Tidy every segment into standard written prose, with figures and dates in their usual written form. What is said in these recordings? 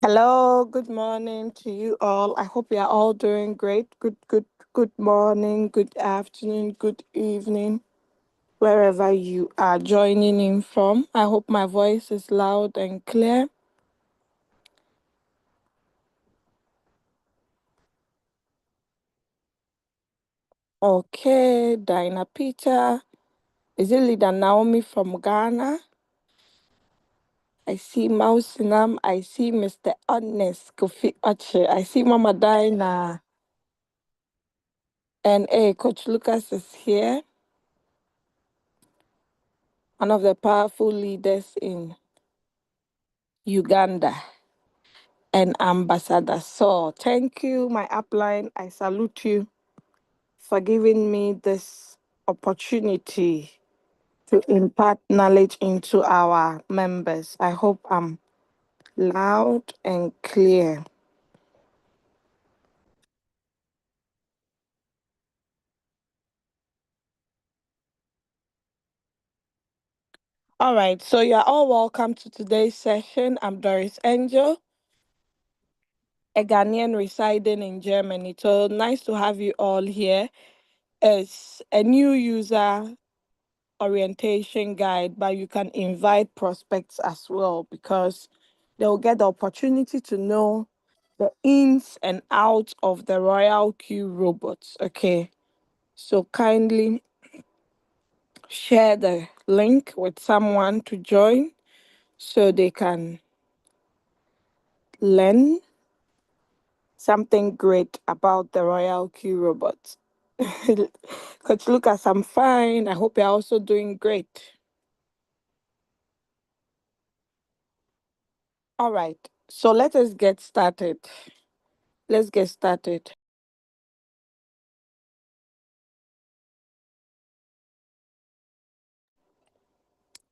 Hello, good morning to you all. I hope you are all doing great. Good morning, good afternoon, good evening, wherever you are joining in from. I hope my voice is loud and clear. Okay, Dinah Peter. Is it Leader Naomi from Ghana? I see Mausinam. I see Mr. Honest Kofi Oche. I see Mama Dinah. And hey, Coach Lucas is here, one of the powerful leaders in Uganda, and Ambassador Saul. Thank you, my upline. I salute you for giving me this opportunity to impart knowledge into our members. I hope I'm loud and clear. All right, so you're all welcome to today's session. I'm Doris Angel, a Ghanaian residing in Germany. So nice to have you all here. As a new user orientation guide, but you can invite prospects as well because they'll get the opportunity to know the ins and outs of the Royalq robots. Okay, so kindly share the link with someone to join so they can learn something great about the Royalq robots. Coach Lucas, I'm fine. I hope you're also doing great. All right, so let us get started. Let's get started.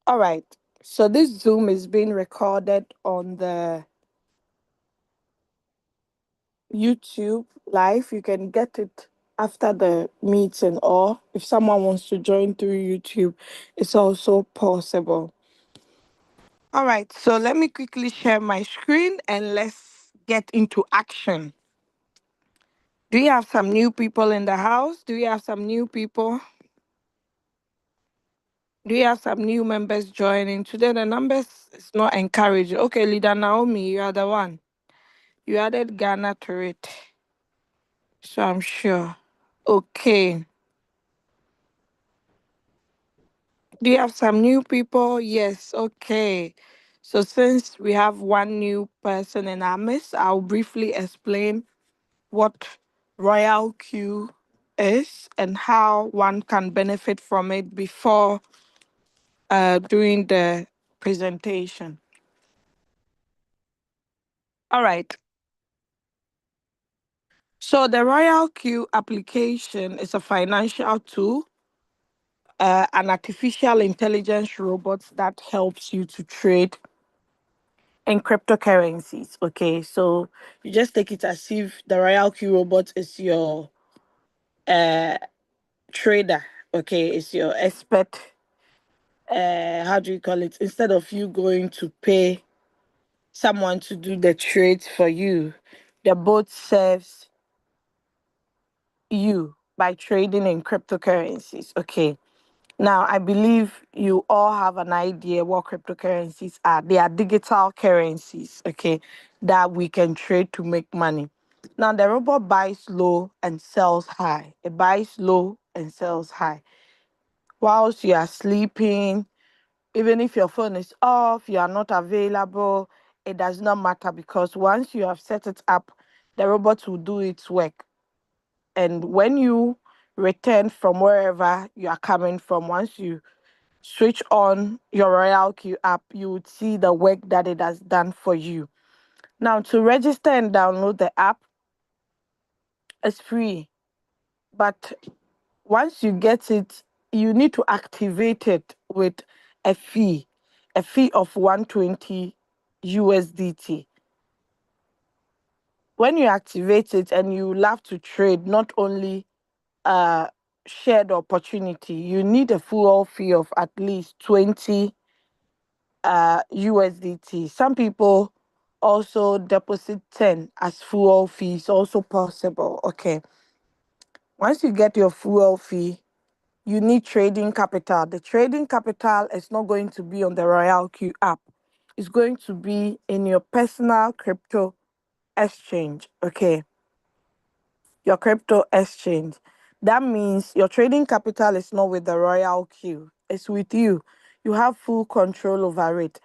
All right. So this Zoom is being recorded on the YouTube live. You can get it after the meeting, or if someone wants to join through YouTube, it's also possible. All right. So let me quickly share my screen and let's get into action. Do you have some new people in the house? Do you have some new people? Do you have some new members joining? Today the numbers is not encouraging. Okay, Leader Naomi, you are the one. You added Ghana to it, so I'm sure. Okay. Do you have some new people? Yes. Okay. So since we have one new person in our midst, I'll briefly explain what Royalq is and how one can benefit from it before doing the presentation. All right. So the Royalq application is a financial tool, an artificial intelligence robot that helps you to trade in cryptocurrencies. Okay, so you just take it as if the Royalq robot is your uh, trader. Okay, it's your expert. How do you call it? Instead of you going to pay someone to do the trades for you, the bot serves you by trading in cryptocurrencies. Okay. Now, I believe you all have an idea what cryptocurrencies are. They are digital currencies, okay, that we can trade to make money. Now, the robot buys low and sells high. It buys low and sells high. Whilst you are sleeping, even if your phone is off, you are not available, it does not matter because once you have set it up, the robot will do its work. And when you return from wherever you are coming from, once you switch on your Royalq app, you would see the work that it has done for you. Now, to register and download the app is free, but once you get it, you need to activate it with a fee of 120 USDT. When you activate it and you love to trade, not only shared opportunity, you need a full fee of at least 20 USDT. Some people also deposit 10 as fuel fee is also possible. Okay. Once you get your fuel fee, you need trading capital. The trading capital is not going to be on the Royalq app. It's going to be in your personal crypto exchange. Okay. Your crypto exchange. That means your trading capital is not with the Royalq. It's with you. You have full control over it.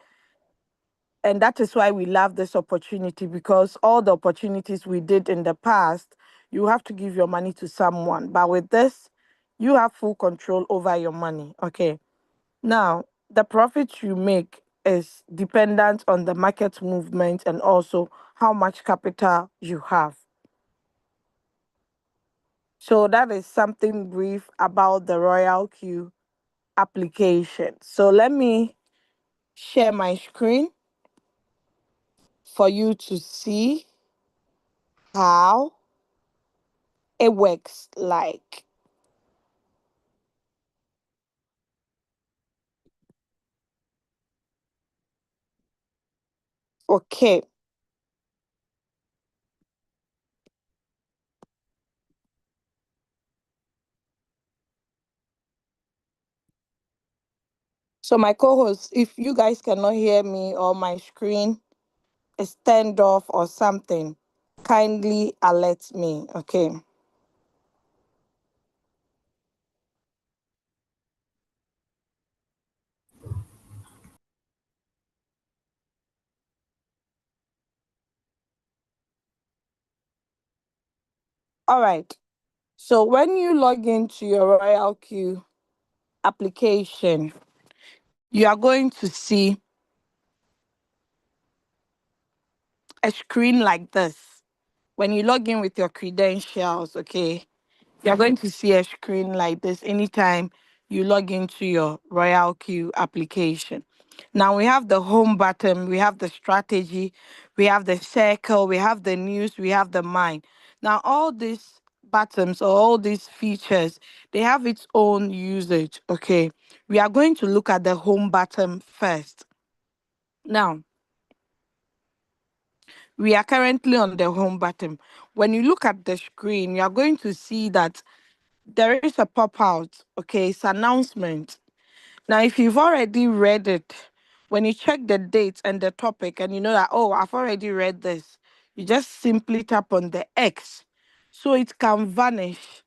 And that is why we love this opportunity, because all the opportunities we did in the past, you have to give your money to someone. But with this, you have full control over your money. Okay. Now, the profit you make is dependent on the market movement and also how much capital you have. So that is something brief about the Royalq application. So let me share my screen for you to see how it works like. Okay. So my co-host, if you guys cannot hear me or my screen is turned off or something, kindly alert me. Okay. All right. So when you log into your Royalq application, you are going to see a screen like this. When you log in with your credentials, okay, you're going to see a screen like this anytime you log into your Royalq application. Now we have the home button, we have the strategy, we have the circle, we have the news, we have the mind. Now all these buttons or all these features, they have its own usage. Okay. We are going to look at the home button first. Now, we are currently on the home button. When you look at the screen, you are going to see that there is a pop out. Okay, it's announcement. Now, if you've already read it, when you check the dates and the topic and you know that, oh, I've already read this, you just simply tap on the X so it can vanish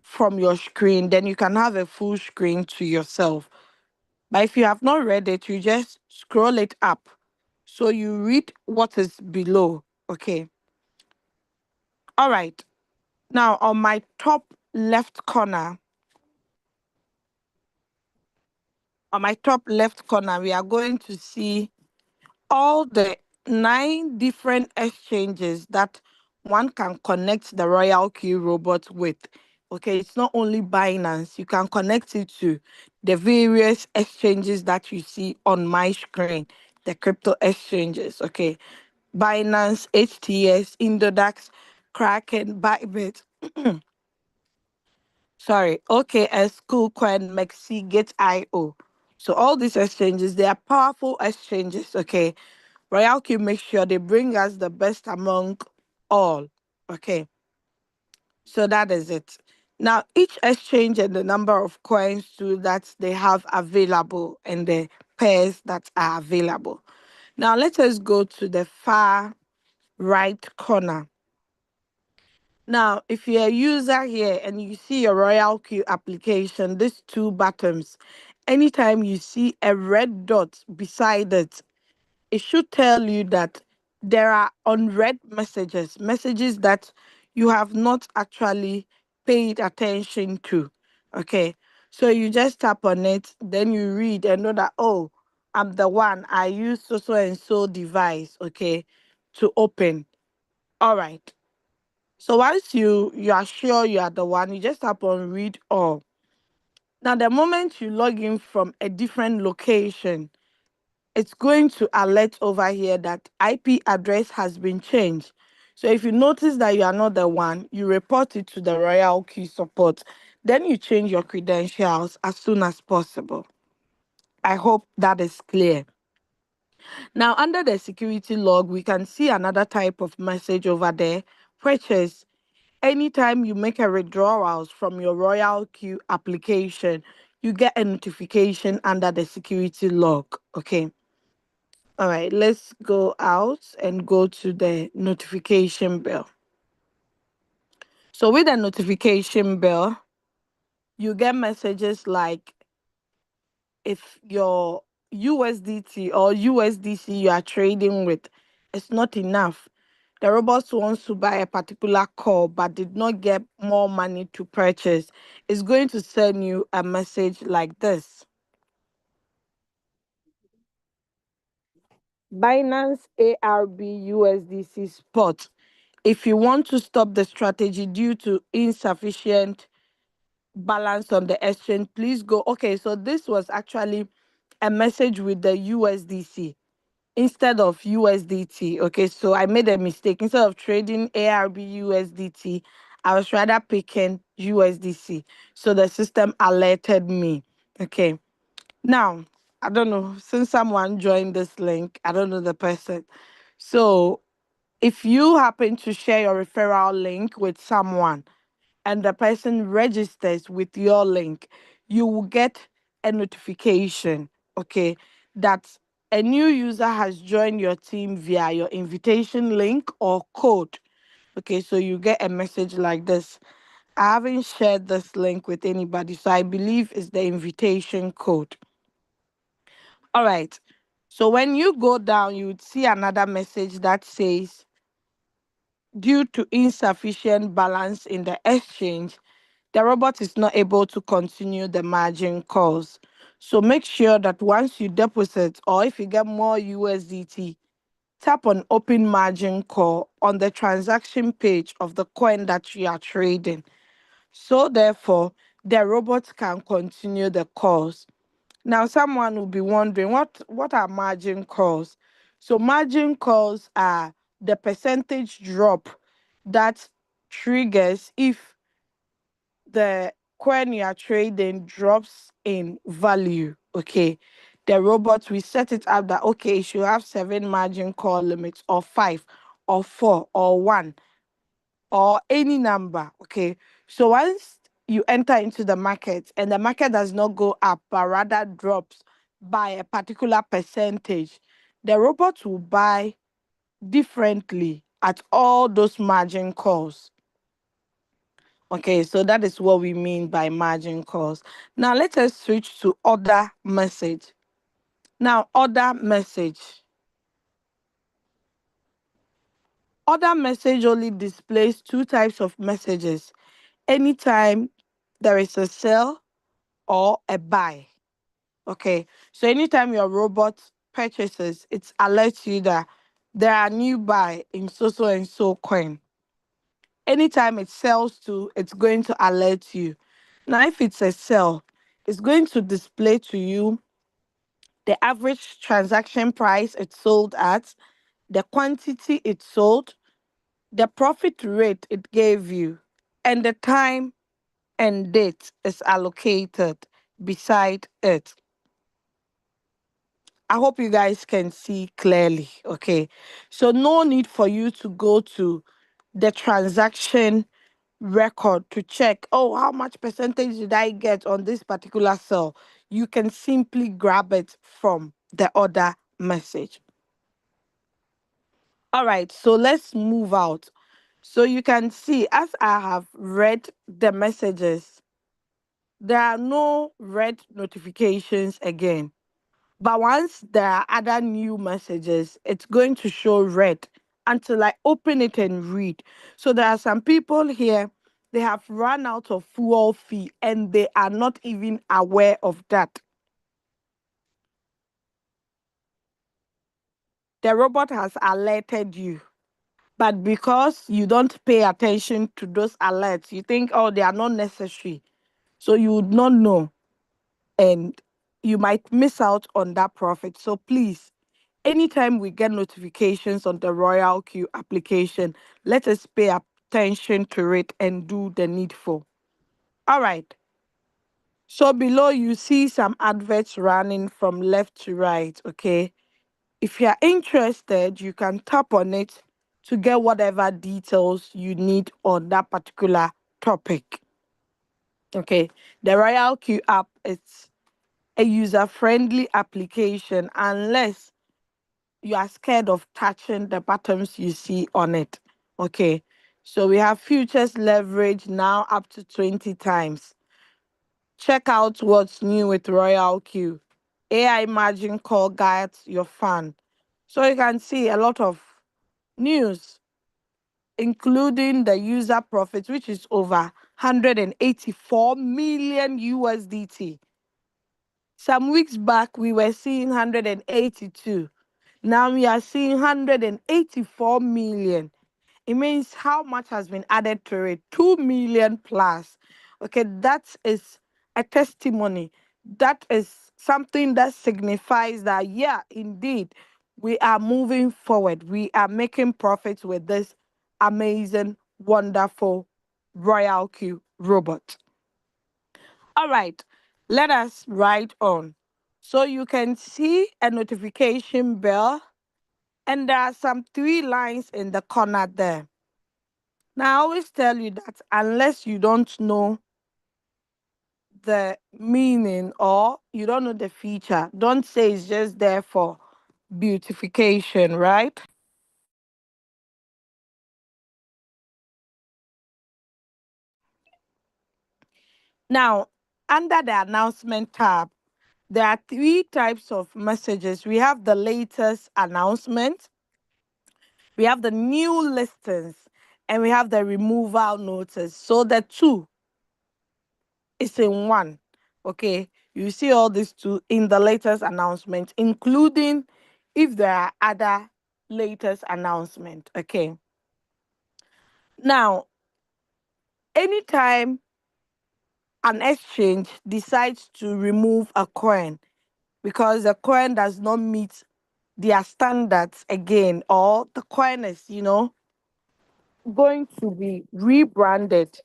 from your screen. Then you can have a full screen to yourself. But if you have not read it, you just scroll it up. So you read what is below. Okay. All right. Now, on my top left corner, we are going to see all the 9 different exchanges that one can connect the Royalq robot with. Okay, it's not only Binance, you can connect it to the various exchanges that you see on my screen, the crypto exchanges. Okay, Binance, HTS, Indodax, Kraken, Bybit, sorry, OKS, KuCoin, Mexi, Gate.io. So all these exchanges, they are powerful exchanges. Okay, Royalq makes sure they bring us the best among all. Okay, so that is it. Now, each exchange and the number of coins too that they have available and the pairs that are available. Now, let us go to the far right corner. Now, if you're a user here and you see your Royalq application, these 2 buttons, anytime you see a red dot beside it, it should tell you that there are unread messages, messages that you have not actually paid attention to. Okay. So you just tap on it, then you read and know that, oh, I'm the one. I use so and so device, okay, to open. All right. So once you are sure you are the one, you just tap on read all. Now, the moment you log in from a different location, it's going to alert over here that IP address has been changed. So if you notice that you are not the one, you report it to the Royalq support. Then you change your credentials as soon as possible. I hope that is clear. Now, under the security log, we can see another type of message over there, which is anytime you make a withdrawals from your Royalq application, you get a notification under the security log. Okay. All right, let's go out and go to the notification bell. So with the notification bell, you get messages like if your USDT or USDC you are trading with is not enough. The robot wants to buy a particular call but did not get more money to purchase. It's going to send you a message like this. Binance ARB USDC spot. If you want to stop the strategy due to insufficient balance on the exchange, please go. Okay, so this was actually a message with the USDC instead of USDT. Okay, so I made a mistake. Instead of trading ARB USDT, I was rather picking USDC. So the system alerted me. Okay, now I don't know, since someone joined this link, I don't know the person. So if you happen to share your referral link with someone and the person registers with your link, you will get a notification, okay, that a new user has joined your team via your invitation link or code. Okay, so you get a message like this. I haven't shared this link with anybody, so I believe it's the invitation code. All right. So when you go down, you would see another message that says, due to insufficient balance in the exchange, the robot is not able to continue the margin calls. So make sure that once you deposit or if you get more USDT, tap on open margin call on the transaction page of the coin that you are trading. So therefore, the robot can continue the calls. Now, someone will be wondering, what are margin calls? So margin calls are the percentage drop that triggers if the coin you are trading drops in value. Okay, the robot, we set it up that okay, it should have 7 margin call limits or 5 or 4 or 1 or any number. Okay, so once you enter into the market and the market does not go up but rather drops by a particular percentage, the robot will buy differently at all those margin calls. Okay, so that is what we mean by margin calls. Now let us switch to order message. Now, order message. Order message only displays 2 types of messages anytime there is a sell or a buy. Okay, so anytime your robot purchases, it alerts you that there are new buy in so and so coin. Anytime it sells to, it's going to alert you. Now, if it's a sell, it's going to display to you the average transaction price it sold at, the quantity it sold, the profit rate it gave you, and the time and date is allocated beside it. I hope you guys can see clearly. Okay, so no need for you to go to the transaction record to check, oh, how much percentage did I get on this particular sale. You can simply grab it from the order message. All right, so let's move out. So you can see as I have read the messages, there are no red notifications again. But once there are other new messages, it's going to show red until I open it and read. So there are some people here, they have run out of fuel fee and they are not even aware of that. The robot has alerted you. But because you don't pay attention to those alerts, you think, oh, they are not necessary. So you would not know. And you might miss out on that profit. So please, anytime we get notifications on the Royalq application, let us pay attention to it and do the needful. All right. So below you see some adverts running from left to right, okay? If you're interested, you can tap on it to get whatever details you need on that particular topic. Okay, the Royalq app is a user-friendly application unless you are scared of touching the buttons you see on it. Okay, so we have futures leverage now up to 20 times. Check out what's new with Royalq. AI margin call guides your fund. So you can see a lot of news, including the user profits, which is over 184 million USDT. Some weeks back, we were seeing 182. Now we are seeing 184 million. It means how much has been added to it? 2 million plus. Okay, that is a testimony. That is something that signifies that, yeah, indeed, we are moving forward. We are making profits with this amazing, wonderful Royalq robot. All right, let us write on. So you can see a notification bell, and there are some 3 lines in the corner there. Now, I always tell you that unless you don't know the meaning or you don't know the feature, don't say it's just there for beautification, right? Now, under the announcement tab, there are 3 types of messages. We have the latest announcement, we have the new listings, and we have the removal notice. So the two is in one. Okay, you see all these two in the latest announcement, including if there are other latest announcement. Okay, now anytime an exchange decides to remove a coin because the coin does not meet their standards again, or the coin is, going to be rebranded,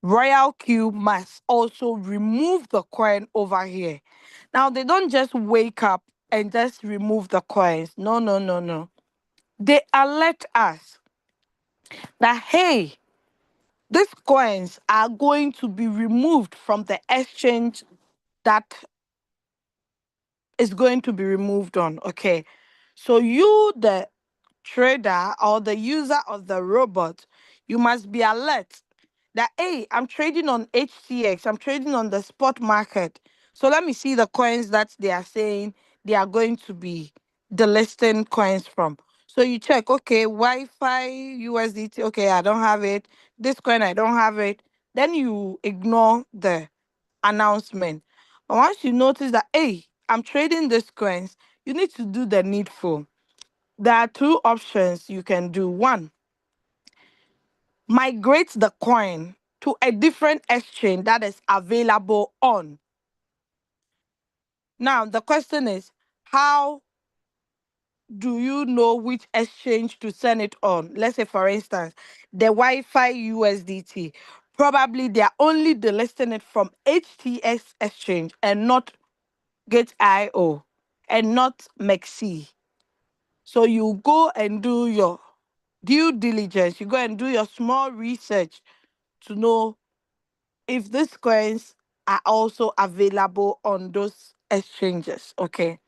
Royalq must also remove the coin over here. Now, they don't just wake up and just remove the coins. No, no, no, no. They alert us that, hey, these coins are going to be removed from the exchange that is going to be removed on. Okay. So you, the trader or the user of the robot, you must be alert that, hey, I'm trading on HTX, I'm trading on the spot market. So let me see the coins that they are saying they are going to be delisting coins from. So you check, okay, Wi-Fi, USDT, okay, I don't have it. This coin, I don't have it. Then you ignore the announcement. But once you notice that, hey, I'm trading these coins, you need to do the needful. There are 2 options you can do. One, migrate the coin to a different exchange that is available on. Now, the question is, how do you know which exchange to send it on? Let's say, for instance, the Wi-Fi USDT. Probably they are only delisting it from HTX exchange and not Gate.io and not MEXC. So you go and do your due diligence. You go and do your small research to know if these coins are also available on those exchanges. Okay.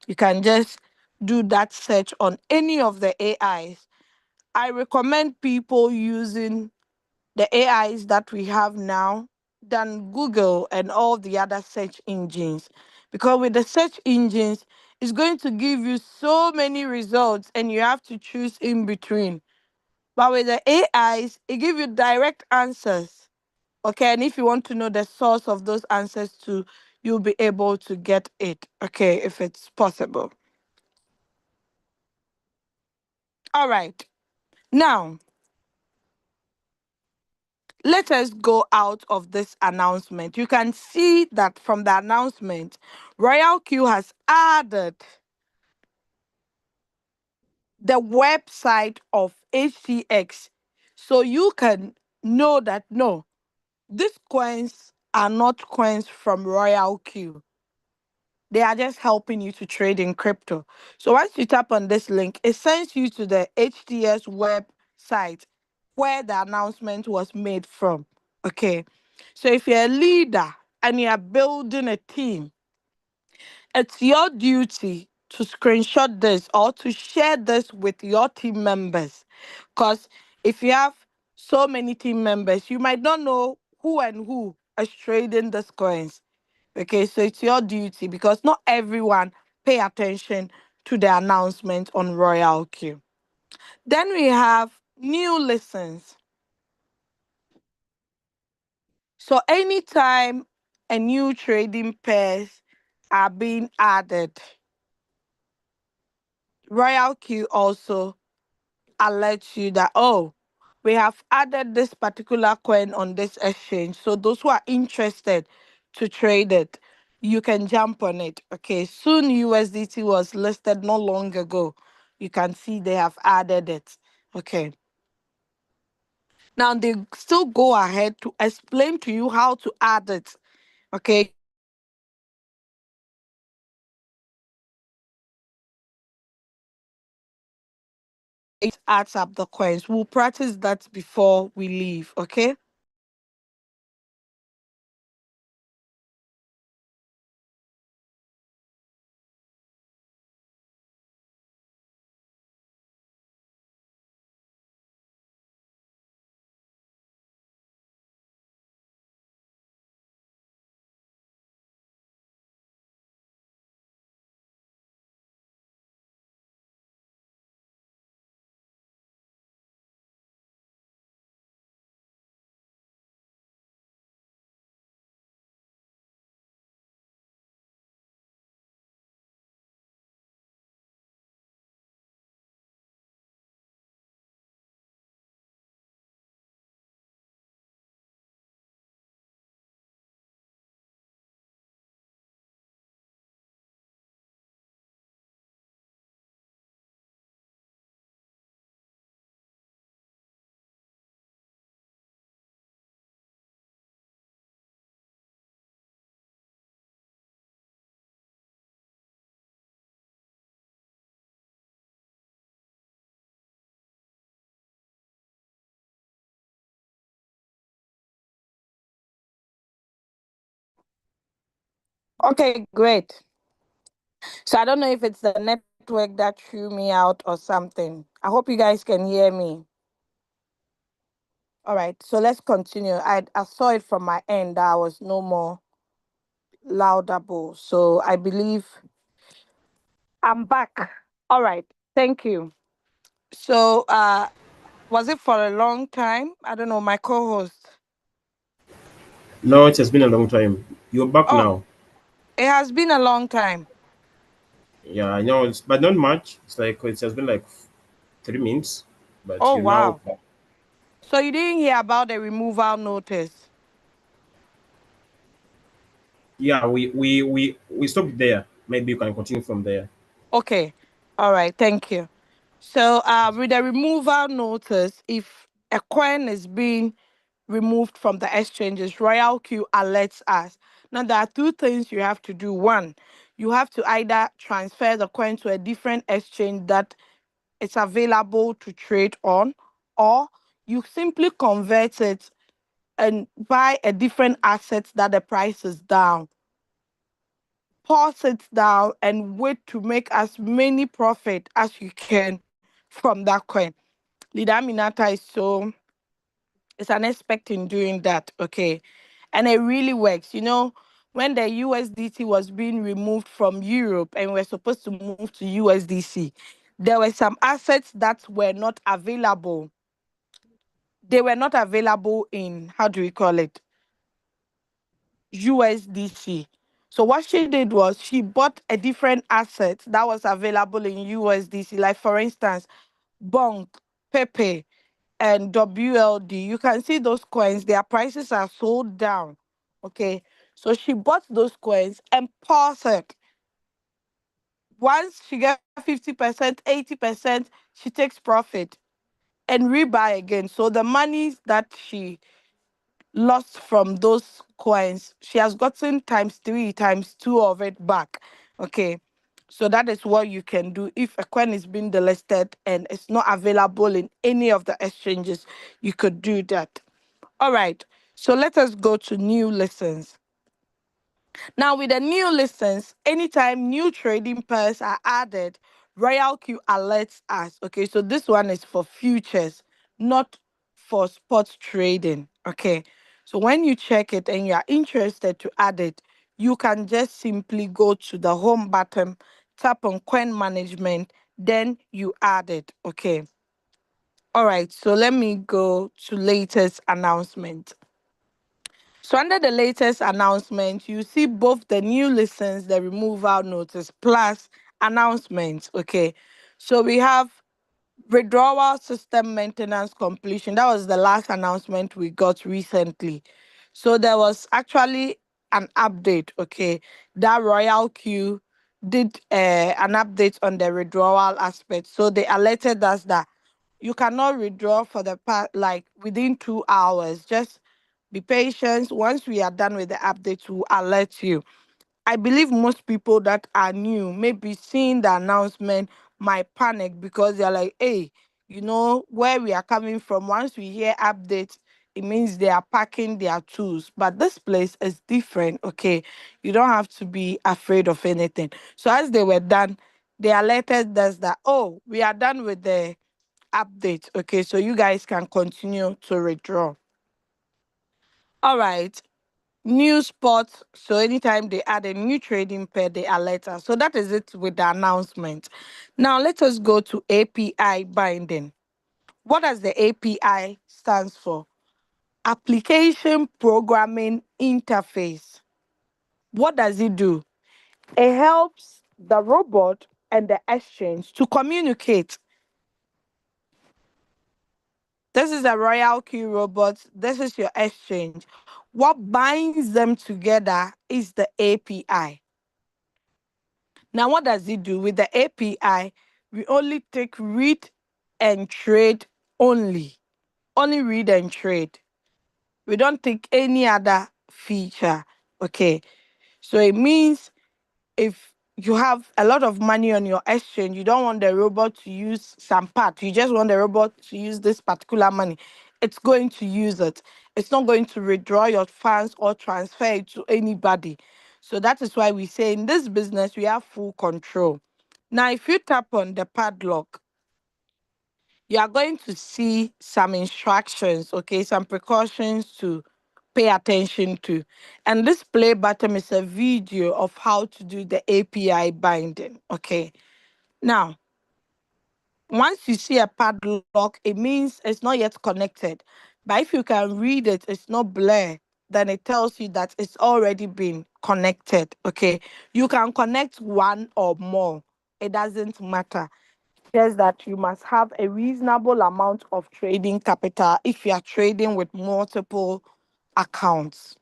You can just do that search on any of the AIs. I recommend people using the AIs that we have now than Google and all the other search engines. Because with the search engines, it's going to give you so many results and you have to choose in between. But with the AIs, it gives you direct answers. Okay, and if you want to know the source of those answers too, you'll be able to get it. Okay, if it's possible. All right. Now, let us go out of this announcement. You can see that from the announcement, Royalq has added the website of HTX. So you can know that no, these coins are not coins from Royalq. They are just helping you to trade in crypto. So once you tap on this link, it sends you to the HTS website where the announcement was made from. Okay. So if you're a leader and you are building a team, it's your duty to screenshot this or to share this with your team members. Because if you have so many team members, you might not know who and who is trading these coins. Okay, so it's your duty because not everyone pay attention to the announcement on Royalq. Then we have new listens. So anytime a new trading pairs are being added, Royalq also alerts you that, oh, we have added this particular coin on this exchange. So those who are interested to trade it, you can jump on it. Okay, soon USDT was listed not long ago. You can see they have added it. Okay. Now they still go ahead to explain to you how to add it. Okay, you can see here they have added the USDT how it adds up the coins. We'll practice that before we leave. Okay. Okay, great. So I don't know if it's the network that threw me out or something. I hope you guys can hear me. All right, so let's continue. I saw it from my end that I was no more laudable. So I believe I'm back. All right, thank you. So was it for a long time? I don't know, my co-host. No, it has been a long time. You're back Oh, now. it has been a long time. Yeah, I know, but not much. It's like it has been like 3 minutes, but Oh you're now wow. back. So you didn't hear about the removal notice? Yeah, we stopped there. Maybe you can continue from there. Okay. All right. Thank you. So, with the removal notice, if a coin is being removed from the exchanges, Royalq alerts us. Now, there are two things you have to do. One, you have to either transfer the coin to a different exchange that is available to trade on, or you simply convert it and buy a different asset that the price is down. Pause it down and wait to make as many profit as you can from that coin. Leader Minata is so it's an expert in doing that, okay? And it really works. When the USDT was being removed from Europe and we're supposed to move to USDC, there were some assets that were not available. They were not available in, how do we call it? USDC. So what she did was she bought a different asset that was available in USDC. Like for instance, Bonk, Pepe, and WLD. You can see those coins, their prices are sold down. Okay. So she bought those coins and paused it. Once she gets 50%, 80%, she takes profit and rebuy again. So the money that she lost from those coins, she has gotten times three, times two of it back. Okay. So that is what you can do if a coin is being delisted and it's not available in any of the exchanges. You could do that. All right. So let us go to new listens. Now, with the new listens, anytime new trading pairs are added, Royalq alerts us. Okay, so this one is for futures, not for spot trading. Okay, so when you check it and you are interested to add it, you can just simply go to the home button, tap on coin management, then you add it. Okay, all right, so let me go to latest announcement. So under the latest announcement, you see both the new listens, the removal notice, plus announcements. Okay. So we have withdrawal system maintenance completion. That was the last announcement we got recently. So there was actually an update, okay, that Royalq did an update on the withdrawal aspect. So they alerted us that you cannot withdraw for the part like within 2 hours. Just be patient. Once we are done with the update, we'll alert you. I believe most people that are new, maybe seeing the announcement, might panic because they're like, hey, where we are coming from. Once we hear updates, it means they are packing their tools. But this place is different, okay? You don't have to be afraid of anything. So as they were done, they alerted us that, oh, we are done with the update. Okay, so you guys can continue to withdraw. All right. New spots. So anytime they add a new trading pair, they alert us. So that is it with the announcement. Now let us go to API binding. What does the API stands for? Application Programming Interface. What does it do? It helps the robot and the exchange to communicate. This is a Royalq robot. This is your exchange. What binds them together is the API. Now, what does it do? With the API, we only take read and trade only. Only read and trade. We don't take any other feature. Okay. So it means if you have a lot of money on your exchange, you don't want the robot to use some part, you just want the robot to use this particular money, it's going to use it. It's not going to withdraw your funds or transfer it to anybody. So that is why we say in this business, we have full control. Now, if you tap on the padlock, you are going to see some instructions, okay, some precautions to pay attention to. And this play button is a video of how to do the API binding, okay. Now, once you see a padlock, it means it's not yet connected. But if you can read it, it's not blur, then it tells you that it's already been connected, okay. You can connect one or more. It doesn't matter. Just that you must have a reasonable amount of trading capital if you are trading with multiple accounts.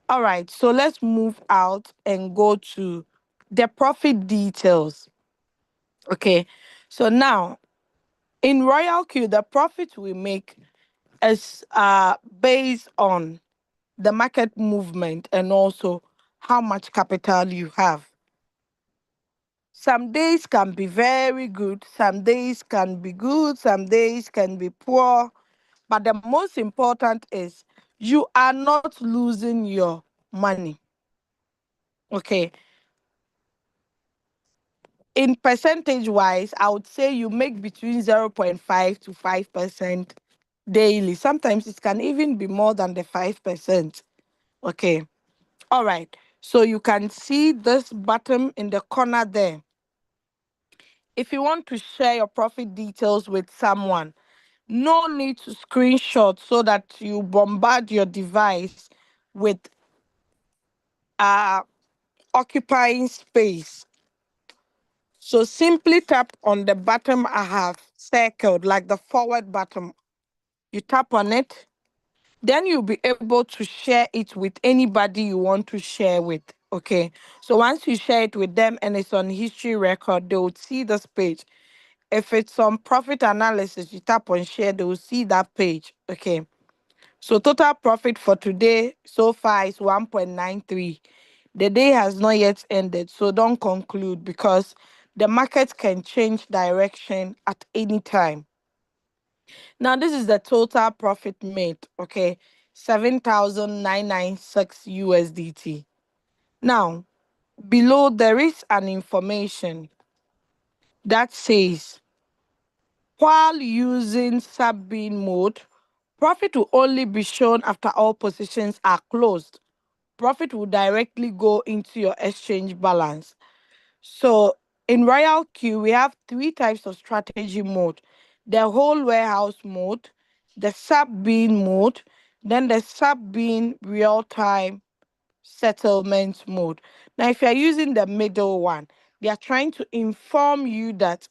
All right, so let's move out and go to the profit details. Okay, so now in Royalq, the profit we make is based on the market movement and also how much capital you have. Some days can be very good, some days can be good, some days can be poor. But the most important is you are not losing your money. Okay. In percentage wise, I would say you make between 0.5 to 5% daily. Sometimes it can even be more than the 5%. Okay. All right. So you can see this button in the corner there. If you want to share your profit details with someone, no need to screenshot so that you bombard your device with uh, occupying space. So simply tap on the button I have circled, like the forward button. You tap on it, then you'll be able to share it with anybody you want to share with. Okay. So once you share it with them and it's on history record, they will see this page. If it's on profit analysis, you tap on share, they will see that page. Okay. So total profit for today so far is 1.93. The day has not yet ended, so don't conclude because the market can change direction at any time. Now, this is the total profit made, okay? 7,996 USDT. Now, below there is an information that says while using sub-bin mode, profit will only be shown after all positions are closed. Profit will directly go into your exchange balance. So in Royalq, we have three types of strategy mode: the whole warehouse mode, the sub-bin mode, then the sub-bin real-time settlement mode. Now, if you're using the middle one, they are trying to inform you that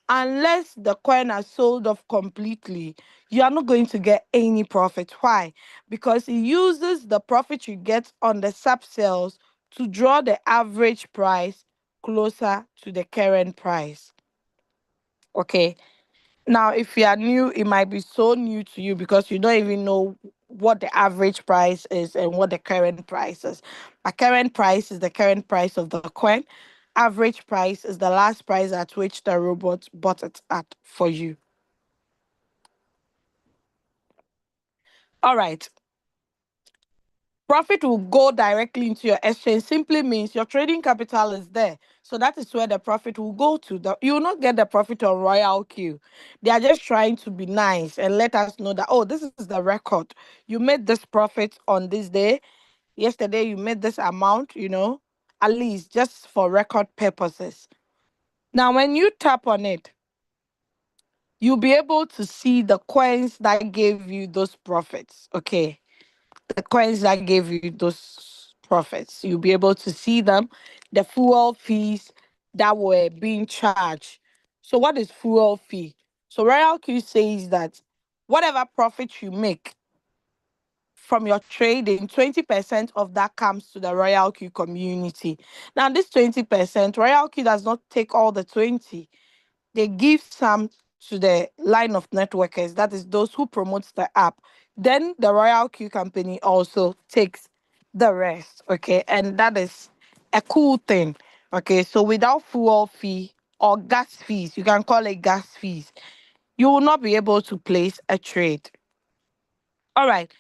unless the coin has sold off completely, you are not going to get any profit. Why? Because it uses the profit you get on the sub sales to draw the average price closer to the current price. Okay. Now, if you are new, it might be so new to you because you don't even know what the average price is and what the current price is. A current price is the current price of the coin. Average price is the last price at which the robot bought it at for you. All right. Profit will go directly into your exchange simply means your trading capital is there. So that is where the profit will go to. You will not get the profit on Royalq. They are just trying to be nice and let us know that, oh, this is the record. You made this profit on this day. Yesterday, you made this amount, at least just for record purposes. Now, when you tap on it, you'll be able to see the coins that gave you those profits. Okay. The coins that gave you those profits. You'll be able to see them, the fuel fees that were being charged. So, what is fuel fee? So, Royalq says that whatever profit you make from your trading, 20% of that comes to the Royalq community. Now, this 20%, Royalq does not take all the 20. They give some to the line of networkers, that is those who promotes the app. Then the Royalq company also takes the rest. Okay, and that is a cool thing. Okay, so without fuel fee or gas fees, you can call it gas fees, you will not be able to place a trade. All right.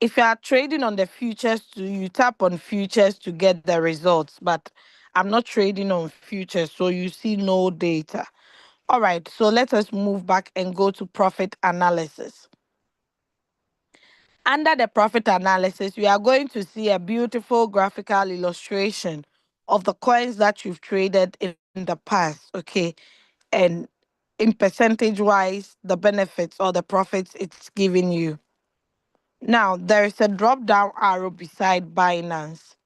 If you are trading on the futures, you tap on futures to get the results, but I'm not trading on futures, so you see no data. All right, so let us move back and go to profit analysis. Under the profit analysis, we are going to see a beautiful graphical illustration of the coins that you've traded in the past, okay? And in percentage wise, the benefits or the profits it's giving you. Now, there is a drop down arrow beside Binance.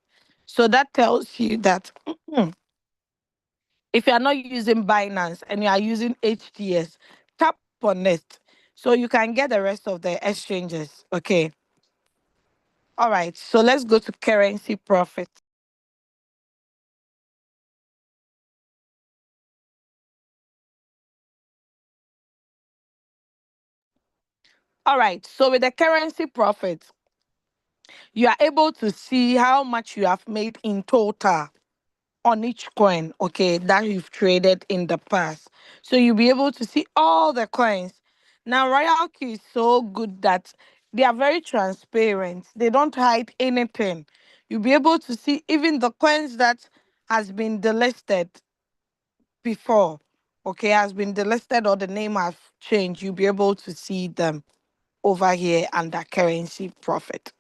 So that tells you that if you are not using Binance and you are using HTS, tap on it so you can get the rest of the exchanges. Okay. All right. So let's go to currency profit. All right. So with the currency profit, you are able to see how much you have made in total on each coin, okay, that you've traded in the past. So you'll be able to see all the coins. Now, Royalq is so good that they are very transparent. They don't hide anything. You'll be able to see even the coins that has been delisted before, okay, has been delisted or the name has changed. You'll be able to see them over here under currency profit.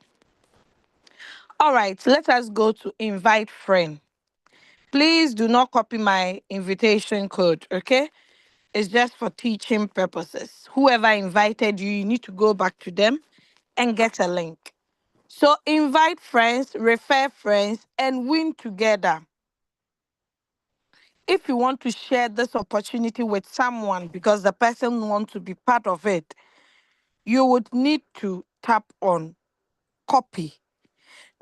All right, let us go to invite friend. Please do not copy my invitation code, okay? It's just for teaching purposes. Whoever invited you, you need to go back to them and get a link. So invite friends, refer friends, and win together. If you want to share this opportunity with someone because the person wants to be part of it, you would need to tap on copy.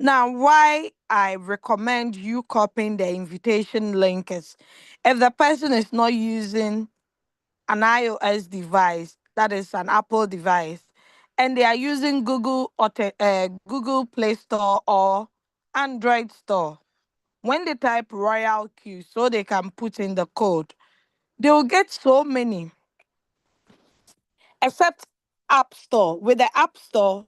Now, why I recommend you copying the invitation link is if the person is not using an iOS device, that is an Apple device, and they are using Google Play Store or Android Store. When they type Royalq so they can put in the code, they will get so many, except App Store. With the App Store,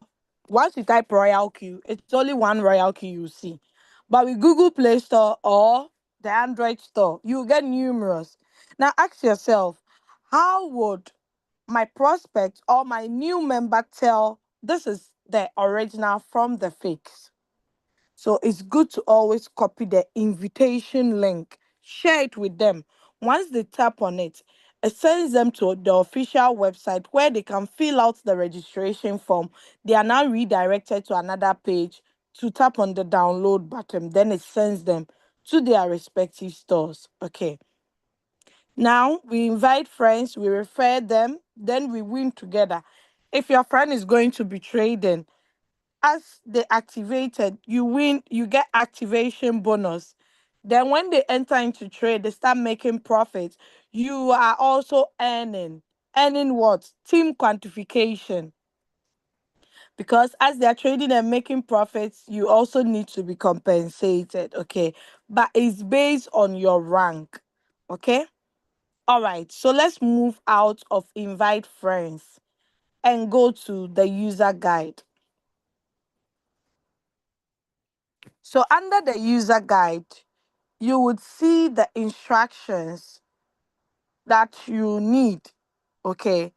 once you type Royalq, it's only one Royalq you see. But with Google Play Store or the Android store, you get numerous. Now ask yourself, how would my prospect or my new member tell this is the original from the fakes? So it's good to always copy the invitation link, share it with them. Once they tap on it, it sends them to the official website where they can fill out the registration form. They are now redirected to another page to tap on the download button. Then it sends them to their respective stores. Okay. Now we invite friends, we refer them, then we win together. If your friend is going to be trading, as they activated, you win, you get activation bonus. Then when they enter into trade, they start making profits. You are also earning. Earning what? Team quantification. Because as they're trading and making profits, you also need to be compensated. Okay. But it's based on your rank. Okay. All right. So let's move out of invite friends and go to the user guide. So under the user guide, you would see the instructions that you need. Okay.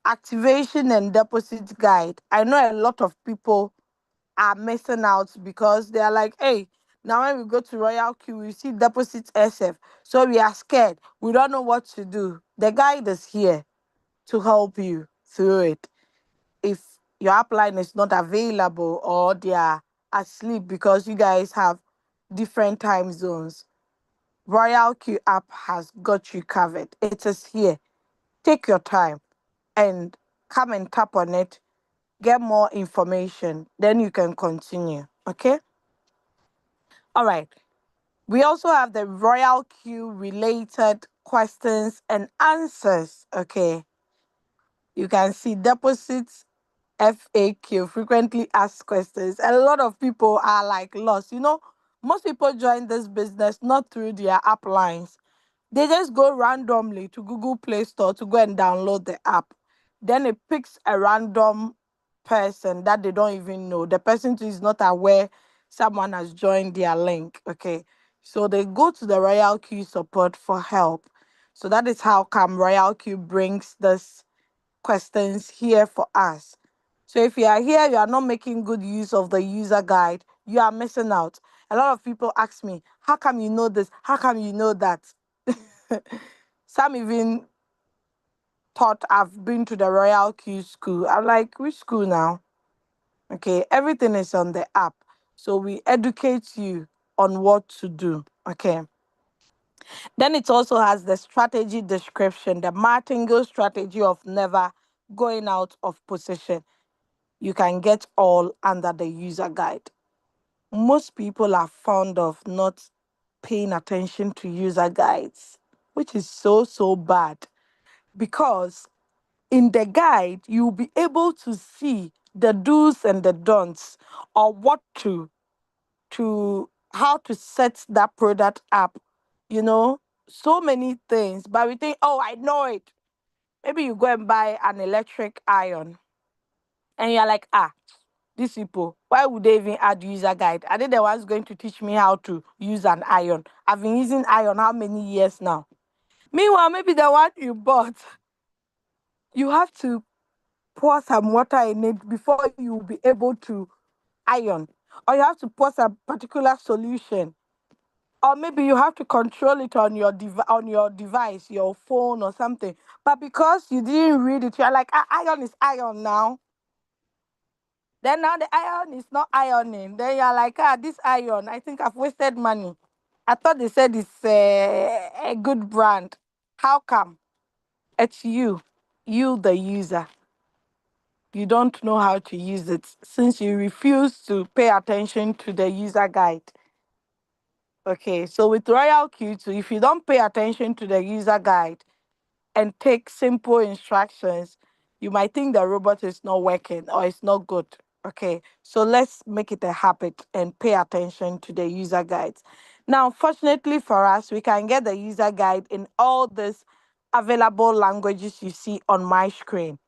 Activation and deposit guide. I know a lot of people are missing out because they are like, hey, now when we go to Royalq, we see deposit SF. So we are scared. We don't know what to do. The guide is here to help you through it. If your upline is not available or they are asleep because you guys have different time zones, Royalq app has got you covered. It is here. Take your time and come and tap on it, get more information, then you can continue. Okay? All right. We also have the Royalq related questions and answers. Okay. You can see deposits, FAQ, frequently asked questions. A lot of people are like lost. Most people join this business not through their app lines. They just go randomly to Google Play Store to go and download the app. Then it picks a random person that they don't even know. The person too is not aware someone has joined their link. Okay. So they go to the Royalq support for help. So that is how come Royalq brings this questions here for us. So if you are here, you are not making good use of the user guide, you are missing out. A lot of people ask me, how come you know this? How come you know that? Some even thought I've been to the Royalq school. I'm like, which school now? Okay, everything is on the app. So we educate you on what to do. Okay. Then it also has the strategy description, the martingale strategy of never going out of position. You can get all under the user guide. Most people are fond of not paying attention to user guides, which is so bad because in the guide, you'll be able to see the do's and the don'ts or what to how to set that product up, you know, so many things. But we think, oh, I know it. Maybe you go and buy an electric iron and you're like, these people, why would they even add user guide? Are they the ones going to teach me how to use an iron? I've been using iron how many years now? Meanwhile, maybe the one you bought, you have to pour some water in it before you will be able to iron. Or you have to pour some particular solution. Or maybe you have to control it on your on your device, your phone or something. But because you didn't read it, you're like, iron is iron now. Then now the iron is not ironing. Then you're like, this iron, I think I've wasted money. I thought they said it's a good brand. How come? It's you the user. You don't know how to use it since you refuse to pay attention to the user guide. Okay, so with Royalq2, if you don't pay attention to the user guide and take simple instructions, you might think the robot is not working or it's not good. Okay, so let's make it a habit and pay attention to the user guides. Now, fortunately for us, we can get the user guide in all these available languages you see on my screen.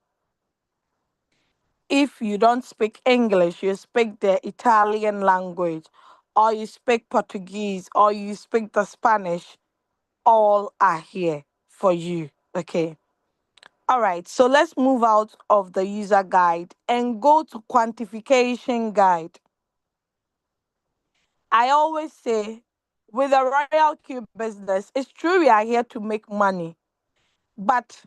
If you don't speak English, you speak the Italian language, or you speak Portuguese, or you speak the Spanish, all are here for you. Okay. All right. So let's move out of the user guide and go to quantification guide. I always say with a Royal Q business, it's true we are here to make money, but